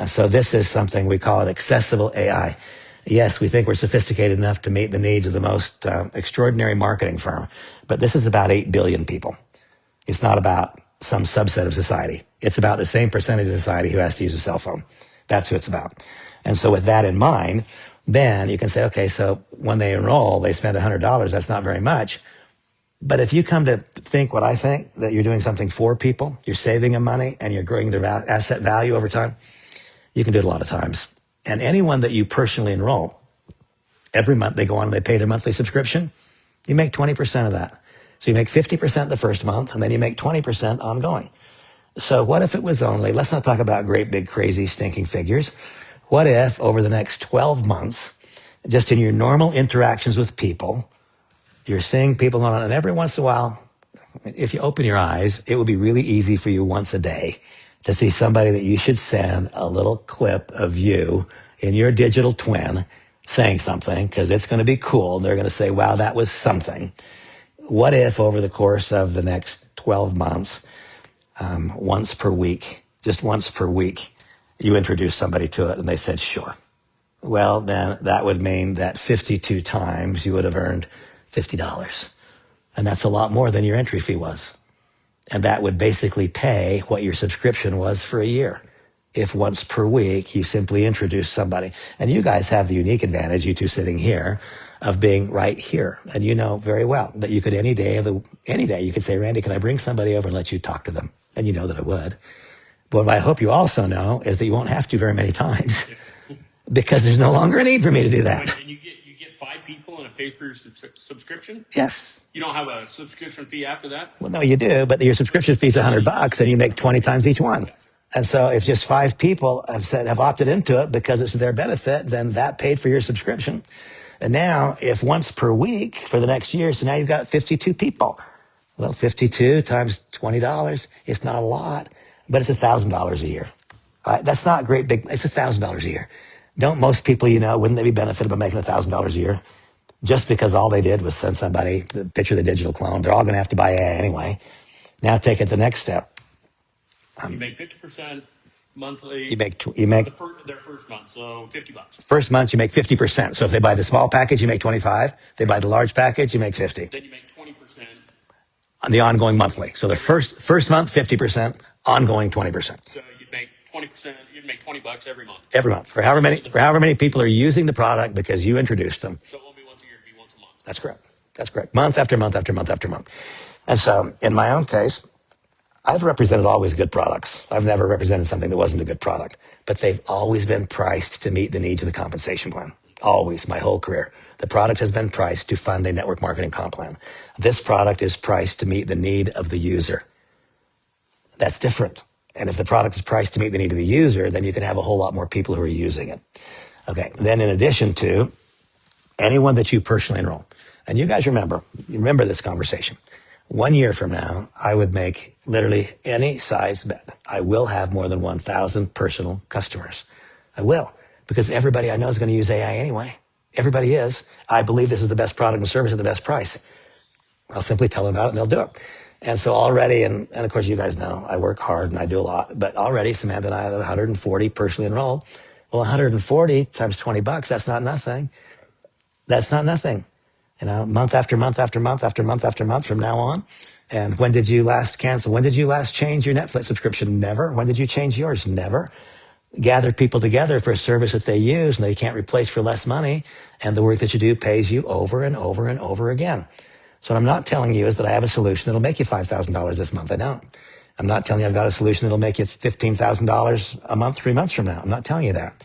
S1: So this is something we call it accessible AI. Yes, we think we're sophisticated enough to meet the needs of the most extraordinary marketing firm, but this is about 8 billion people. It's not about some subset of society. It's about the same percentage of society who has to use a cell phone. That's who it's about. And so with that in mind, then you can say, okay, so when they enroll, they spend $100. That's not very much. But if you come to think what I think, that you're doing something for people, you're saving them money, and you're growing their asset value over time, you can do it a lot of times. And anyone that you personally enroll, every month they go on and they pay their monthly subscription, you make 20% of that. So you make 50% the first month, and then you make 20% ongoing. So what if it was only, let's not talk about great big crazy stinking figures. What if over the next 12 months, just in your normal interactions with people, you're seeing people on, and every once in a while, if you open your eyes, it would be really easy for you once a day to see somebody that you should send a little clip of you in your digital twin saying something, because it's going to be cool. They're going to say, wow, that was something. What if over the course of the next 12 months, once per week, just once per week, you introduce somebody to it and they said, sure. Well, then that would mean that 52 times you would have earned $50. And that's a lot more than your entry fee was. And that would basically pay what your subscription was for a year. If once per week you simply introduce somebody. And you guys have the unique advantage, you two sitting here, of being right here. And you know very well that you could any day you could say, Randy, can I bring somebody over and let you talk to them? And you know that I would. But what I hope you also know is that you won't have to very many times because there's no longer a need for me to do that.
S3: And you get 5 people and it pays for your subscription?
S1: Yes.
S3: You don't have a subscription fee after that?
S1: Well, no, you do, but your subscription fee is $100 and you make 20 times each one. And so if just 5 people have opted into it because it's to their benefit, then that paid for your subscription. And now if once per week for the next year, so now you've got 52 people. Well, 52 times $20, it's not a lot, but it's $1,000 a year. All right? That's not great big, it's $1,000 a year. Don't most people, wouldn't they be benefited by making $1,000 a year? Just because all they did was send somebody the picture of the digital clone. They're all going to have to buy AI anyway. Now take it the next step.
S3: You make 50% monthly.
S1: You make
S3: their first month, so $50.
S1: First month you make 50%. So if they buy the small package, you make 25. They buy the large package, you make 50.
S3: Then you make 20%
S1: on the ongoing monthly. So the first month 50%, ongoing 20%.
S3: So you'd make 20%. You'd make $20 every month.
S1: Every month for however many people are using the product because you introduced them.
S3: So it won't be once a year; it'll be once a month.
S1: That's correct. That's correct. Month after month after month after month. And so in my own case, I've represented always good products. I've never represented something that wasn't a good product, but they've always been priced to meet the needs of the compensation plan. Always, my whole career. The product has been priced to fund a network marketing comp plan. This product is priced to meet the need of the user. That's different. And if the product is priced to meet the need of the user, then you can have a whole lot more people who are using it. Okay. Then in addition to anyone that you personally enroll, and you guys remember this conversation. 1 year from now, I would make literally any size bet. I will have more than 1,000 personal customers. I will, because everybody I know is going to use AI anyway. Everybody is. I believe this is the best product and service at the best price. I'll simply tell them about it and they'll do it. And so already, and of course you guys know, I work hard and I do a lot, but already Samantha and I have 140 personally enrolled. Well, 140 times $20, that's not nothing. That's not nothing. Month after month after month after month after month from now on. And when did you last cancel? When did you last change your Netflix subscription? Never. When did you change yours? Never. Gather people together for a service that they use and they can't replace for less money. And the work that you do pays you over and over and over again. So what I'm not telling you is that I have a solution that'll make you $5,000 this month. I don't. I'm not telling you I've got a solution that'll make you $15,000 a month, 3 months from now. I'm not telling you that.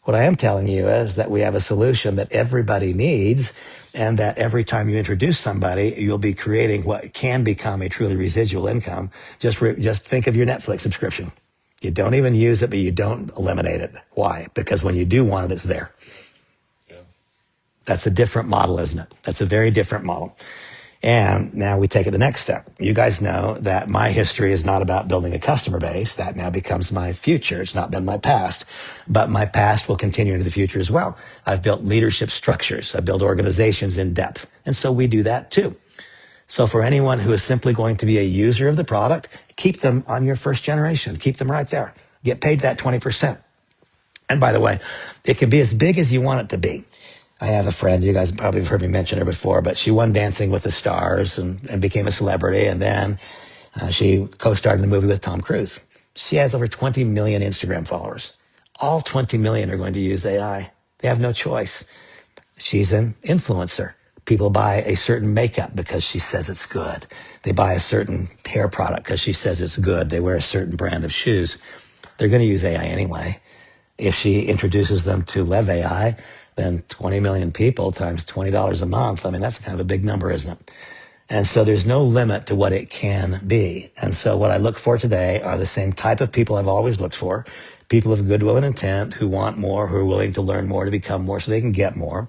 S1: What I am telling you is that we have a solution that everybody needs, and that every time you introduce somebody, you'll be creating what can become a truly residual income. Just think of your Netflix subscription. You don't even use it, but you don't eliminate it. Why? Because when you do want it, it's there.
S3: Yeah.
S1: That's a different model, isn't it? That's a very different model. And now we take it the next step. You guys know that my history is not about building a customer base. That now becomes my future. It's not been my past, but my past will continue into the future as well. I've built leadership structures. I've built organizations in depth. And so we do that too. So for anyone who is simply going to be a user of the product, keep them on your first generation. Keep them right there. Get paid that 20%. And by the way, it can be as big as you want it to be. I have a friend, you guys probably have heard me mention her before, but she won Dancing with the Stars and became a celebrity. And then she co-starred in the movie with Tom Cruise. She has over 20 million Instagram followers. All 20 million are going to use AI. They have no choice. She's an influencer. People buy a certain makeup because she says it's good. They buy a certain hair product because she says it's good. They wear a certain brand of shoes. They're going to use AI anyway. If she introduces them to LevAi, then 20 million people times $20 a month. I mean, that's kind of a big number, isn't it? And so there's no limit to what it can be. And so what I look for today are the same type of people I've always looked for. People of goodwill and intent who want more, who are willing to learn more to become more so they can get more.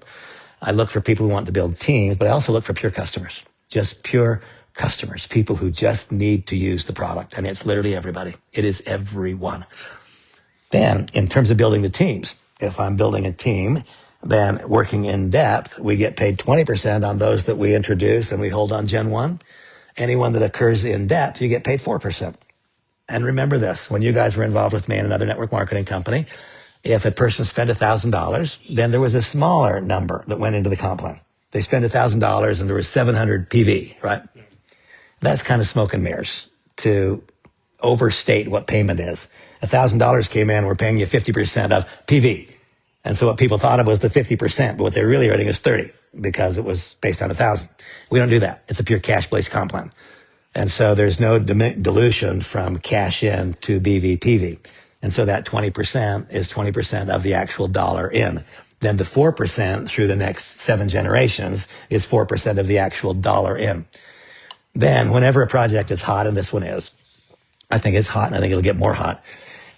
S1: I look for people who want to build teams, but I also look for pure customers, just pure customers, people who just need to use the product. And it's literally everybody. It is everyone. Then in terms of building the teams, if I'm building a team, then working in depth, we get paid 20% on those that we introduce and we hold on Gen 1. Anyone that occurs in depth, you get paid 4%. And remember this, when you guys were involved with me in another network marketing company, if a person spent $1,000, then there was a smaller number that went into the comp plan. They spent $1,000 and there was 700 PV, right? That's kind of smoke and mirrors to overstate what payment is. $1,000 came in, we're paying you 50% of PV. And so what people thought of was the 50%, but what they're really writing is 30 because it was based on 1,000. We don't do that. It's a pure cash-based comp plan. And so there's no dilution from cash in to BV PV. And so that 20% is 20% of the actual dollar in. Then the 4% through the next 7 generations is 4% of the actual dollar in. Then whenever a project is hot, and this one is, I think it's hot and I think it'll get more hot,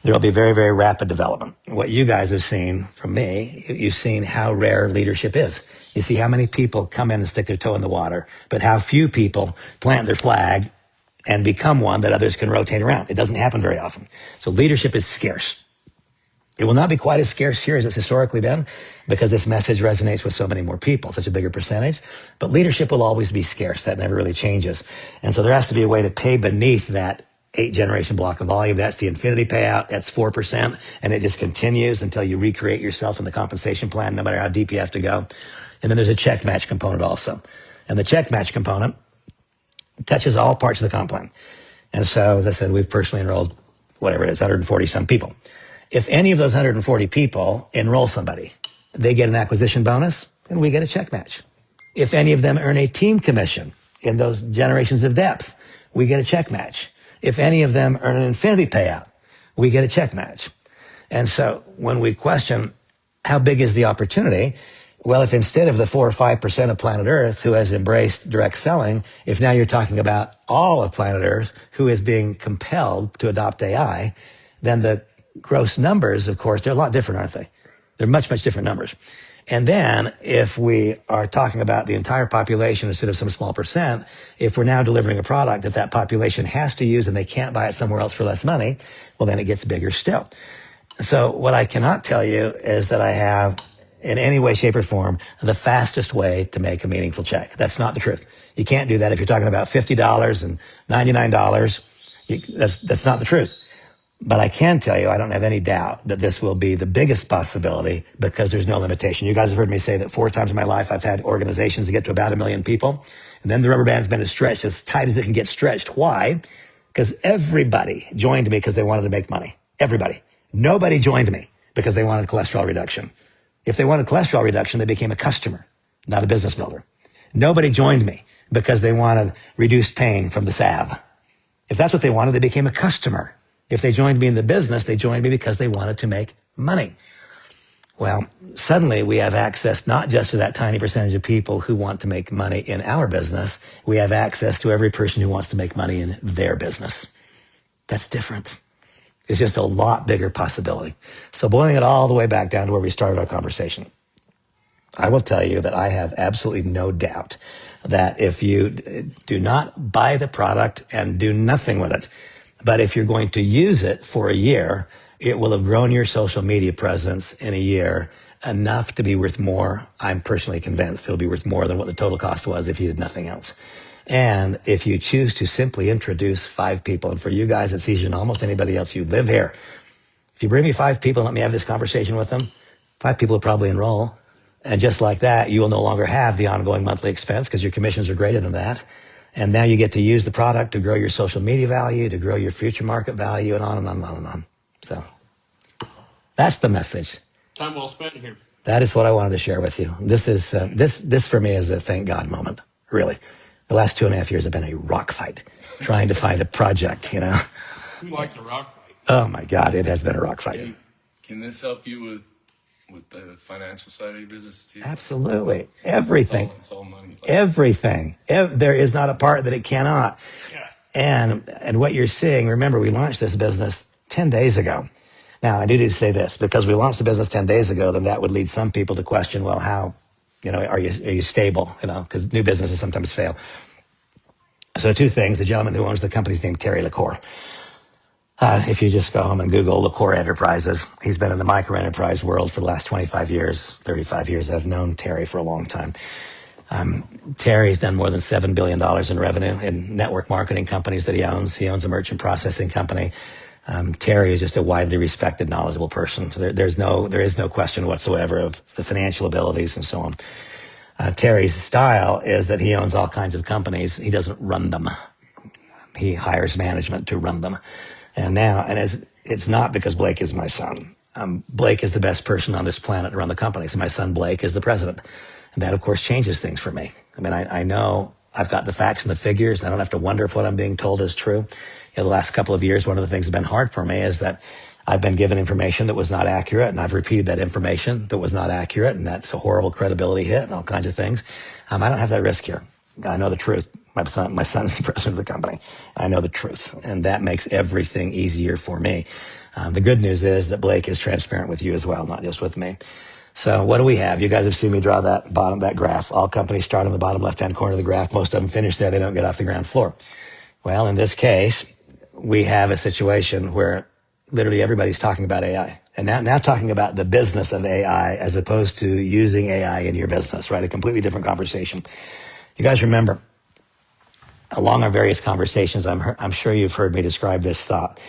S1: there will be very, very rapid development. What you guys have seen from me, you've seen how rare leadership is. You see how many people come in and stick their toe in the water, but how few people plant their flag and become one that others can rotate around. It doesn't happen very often. So leadership is scarce. It will not be quite as scarce here as it's historically been because this message resonates with so many more people, such a bigger percentage. But leadership will always be scarce. That never really changes. And so there has to be a way to pay beneath that 8-generation block of volume. That's the infinity payout. That's 4%. And it just continues until you recreate yourself in the compensation plan, no matter how deep you have to go. And then there's a check match component also. And the check match component touches all parts of the comp plan. And so, as I said, we've personally enrolled, whatever it is, 140 some people. If any of those 140 people enroll somebody, they get an acquisition bonus and we get a check match. If any of them earn a team commission in those generations of depth, we get a check match. If any of them earn an infinity payout, we get a check match. And so when we question how big is the opportunity, well, if instead of the 4 or 5% of planet Earth who has embraced direct selling, if now you're talking about all of planet Earth who is being compelled to adopt AI, then the gross numbers, of course, they're a lot different, aren't they? They're much, much different numbers. And then if we are talking about the entire population instead of some small percent, if we're now delivering a product that that population has to use and they can't buy it somewhere else for less money, well, then it gets bigger still. So what I cannot tell you is that I have in any way, shape, or form the fastest way to make a meaningful check. That's not the truth. You can't do that if you're talking about $50 and $99. That's not the truth. But I can tell you, I don't have any doubt that this will be the biggest possibility because there's no limitation. You guys have heard me say that 4 times in my life I've had organizations that get to about 1 million people. And then the rubber band's been stretched as tight as it can get stretched. Why? Because everybody joined me because they wanted to make money. Everybody. Nobody joined me because they wanted cholesterol reduction. If they wanted cholesterol reduction, they became a customer, not a business builder. Nobody joined me because they wanted reduced pain from the salve. If that's what they wanted, they became a customer. If they joined me in the business, they joined me because they wanted to make money. Well, suddenly we have access not just to that tiny percentage of people who want to make money in our business. We have access to every person who wants to make money in their business. That's different. It's just a lot bigger possibility. So boiling it all the way back down to where we started our conversation. I will tell you that I have absolutely no doubt that if you do not buy the product and do nothing with it, but if you're going to use it for a year, it will have grown your social media presence in a year enough to be worth more. I'm personally convinced it'll be worth more than what the total cost was if you did nothing else. And if you choose to simply introduce 5 people, and for you guys, it's easier than almost anybody else, you live here. If you bring me 5 people and let me have this conversation with them, 5 people will probably enroll. And just like that, you will no longer have the ongoing monthly expense because your commissions are greater than that. And now you get to use the product to grow your social media value, to grow your future market value, and on and on and on and on. So that's the message.
S3: Time well spent here.
S1: That is what I wanted to share with you. This is this for me is a thank God moment. Really, the last 2.5 years have been a rock fight, trying to find a project. You know,
S3: We like the rock fight.
S1: oh my God, it has been a rock fight.
S2: Can this help you with the financial side of your business too?
S1: Absolutely, everything,
S2: It's all money.
S1: everything. There is not a part that it cannot.
S3: Yeah.
S1: And what you're seeing. Remember, we launched this business 10 days ago. Now, I do need to say this, because we launched the business 10 days ago, then that would lead some people to question, well, how, are you stable? Because new businesses sometimes fail. So 2 things. The gentleman who owns the company is named Terry LaCour. If you just go home and Google LaCour Enterprises, he's been in the micro enterprise world for the last 25 years, 35 years. I've known Terry for a long time. Terry's done more than $7 billion in revenue in network marketing companies that he owns. He owns a merchant processing company. Terry is just a widely respected, knowledgeable person. So there is no question whatsoever of the financial abilities and so on. Terry's style is that he owns all kinds of companies. He doesn't run them. He hires management to run them. And it's not because Blake is my son. Blake is the best person on this planet to run the company. So my son Blake is the president. And that, of course, changes things for me. I mean, I know I've got the facts and the figures. I don't have to wonder if what I'm being told is true. The last couple of years, one of the things that's been hard for me is that I've been given information that was not accurate, and I've repeated that information that was not accurate, and that's a horrible credibility hit and all kinds of things. I don't have that risk here. I know the truth. My son's the president of the company. I know the truth, and that makes everything easier for me. The good news is that Blake is transparent with you as well, not just with me. So what do we have? You guys have seen me draw that graph. All companies start on the bottom left-hand corner of the graph. Most of them finish there. They don't get off the ground floor. Well, in this case, we have a situation where literally everybody's talking about AI. And now talking about the business of AI as opposed to using AI in your business, right? A completely different conversation. You guys remember, along our various conversations, I'm sure you've heard me describe this thought,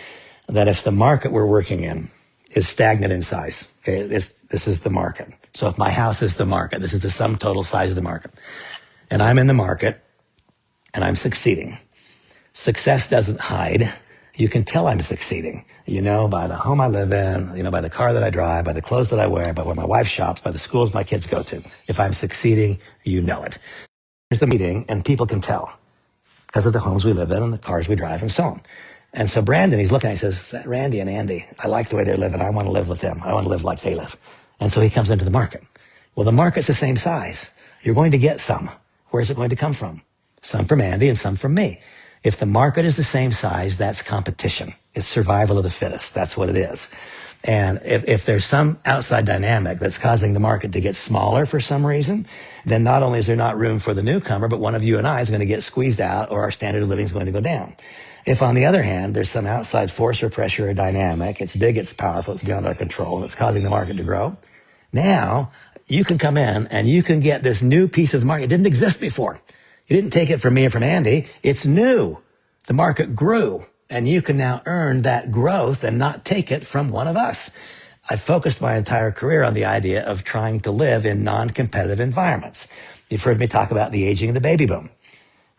S1: that if the market we're working in is stagnant in size, okay, this is the market. So if my house is the market, this is the sum total size of the market, and I'm in the market and I'm succeeding. Success doesn't hide. You can tell I'm succeeding, by the home I live in, by the car that I drive, by the clothes that I wear, by where my wife shops, by the schools my kids go to. If I'm succeeding, you know it. There's the meeting, and people can tell because of the homes we live in and the cars we drive and so on. And so Brandon, he's looking at me, he says, Randy and Andy, I like the way they're living. I want to live with them. I want to live like they live. And so he comes into the market. Well, the market's the same size. You're going to get some. Where's it going to come from? Some from Andy and some from me. If the market is the same size, that's competition. It's survival of the fittest. That's what it is. And if there's some outside dynamic that's causing the market to get smaller for some reason, then not only is there not room for the newcomer, but one of you and I is going to get squeezed out, or our standard of living is going to go down. If, on the other hand, there's some outside force or pressure or dynamic, it's big, it's powerful, it's beyond our control, and it's causing the market to grow, now you can come in and you can get this new piece of the market. It didn't exist before. You didn't take it from me or from Andy. It's new. The market grew, and you can now earn that growth and not take it from one of us. I've focused my entire career on the idea of trying to live in non-competitive environments. You've heard me talk about the aging of the baby boom.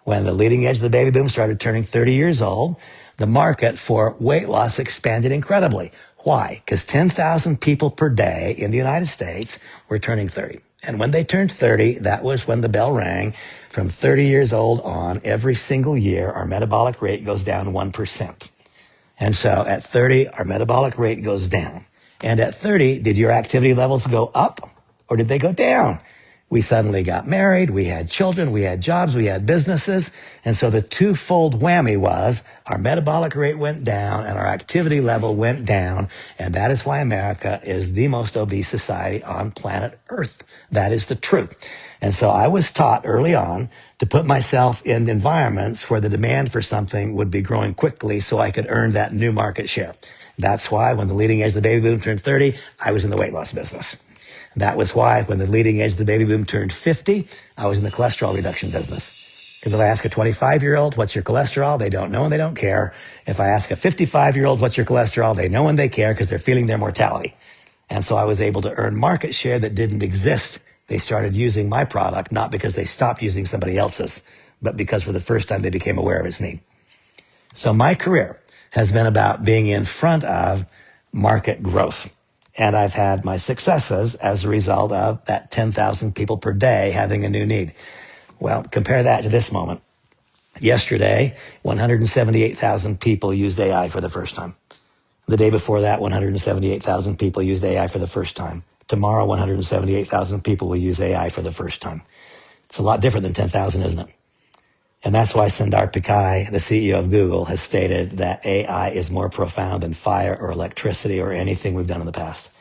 S1: When the leading edge of the baby boom started turning 30 years old, the market for weight loss expanded incredibly. Why? Because 10,000 people per day in the United States were turning 30. And when they turned 30, that was when the bell rang. From 30 years old on, every single year, our metabolic rate goes down 1%. And so at 30, our metabolic rate goes down. And at 30, did your activity levels go up or did they go down? We suddenly got married, we had children, we had jobs, we had businesses. And so the twofold whammy was our metabolic rate went down and our activity level went down. And that is why America is the most obese society on planet Earth. That is the truth. And so I was taught early on to put myself in environments where the demand for something would be growing quickly so I could earn that new market share. That's why when the leading edge of the baby boom turned 30, I was in the weight loss business. That was why when the leading edge of the baby boom turned 50, I was in the cholesterol reduction business. Because if I ask a 25-year-old, what's your cholesterol? They don't know and they don't care. If I ask a 55-year-old, what's your cholesterol? They know and they care because they're feeling their mortality. And so I was able to earn market share that didn't exist. They started using my product, not because they stopped using somebody else's, but because for the first time they became aware of its need. So my career has been about being in front of market growth. And I've had my successes as a result of that 10,000 people per day having a new need. Well, compare that to this moment. Yesterday, 178,000 people used AI for the first time. The day before that, 178,000 people used AI for the first time. Tomorrow, 178,000 people will use AI for the first time. It's a lot different than 10,000, isn't it? And that's why Sundar Pichai, the CEO of Google, has stated that AI is more profound than fire or electricity or anything we've done in the past.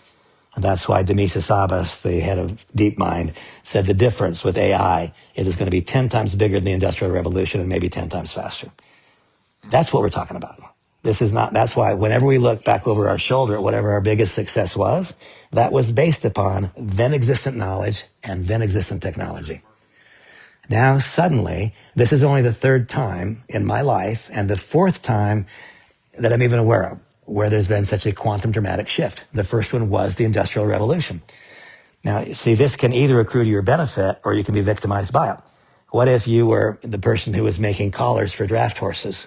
S1: And that's why Demis Hassabis, the head of DeepMind, said the difference with AI is it's going to be 10 times bigger than the Industrial Revolution and maybe 10 times faster. That's what we're talking about. This is not, that's why whenever we look back over our shoulder at whatever our biggest success was, that was based upon then existent knowledge and then existent technology. Now, suddenly, this is only the third time in my life and the fourth time that I'm even aware of where there's been such a quantum dramatic shift. The first one was the Industrial Revolution. Now, see, this can either accrue to your benefit or you can be victimized by it. What if you were the person who was making collars for draft horses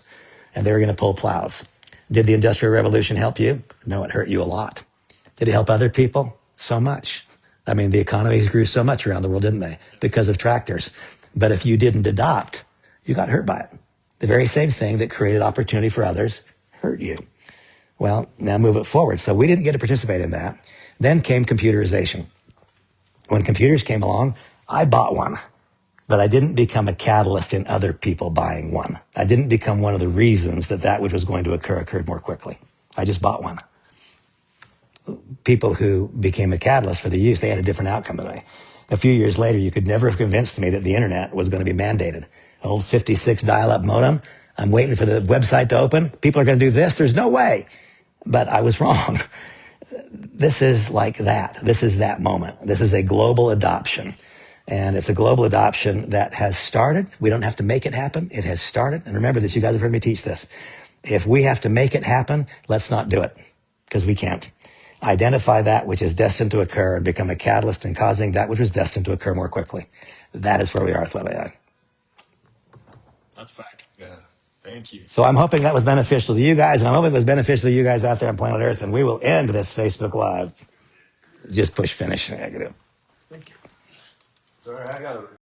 S1: and they were going to pull plows? Did the Industrial Revolution help you? No, it hurt you a lot. Did it help other people? So much. I mean, the economies grew so much around the world, didn't they? Because of tractors. But if you didn't adopt, you got hurt by it. The very same thing that created opportunity for others hurt you. Well, now move it forward. So we didn't get to participate in that. Then came computerization. When computers came along, I bought one, but I didn't become a catalyst in other people buying one. I didn't become one of the reasons that that which was going to occur occurred more quickly. I just bought one. People who became a catalyst for the use, they had a different outcome than me. A few years later, you could never have convinced me that the internet was going to be mandated. Old 56 dial-up modem. I'm waiting for the website to open. People are going to do this. There's no way. But I was wrong. This is like that. This is that moment. This is a global adoption. And it's a global adoption that has started. We don't have to make it happen. It has started. And remember this, you guys have heard me teach this. If we have to make it happen, let's not do it, because we can't. Identify that which is destined to occur and become a catalyst in causing that which was destined to occur more quickly. That is where we are with LevAi.
S2: That's fact. Yeah. Thank you.
S1: So I'm hoping that was beneficial to you guys, and I'm hoping it was beneficial to you guys out there on planet Earth, and we will end this Facebook Live. Just push finish.
S2: Thank you. Sorry, I got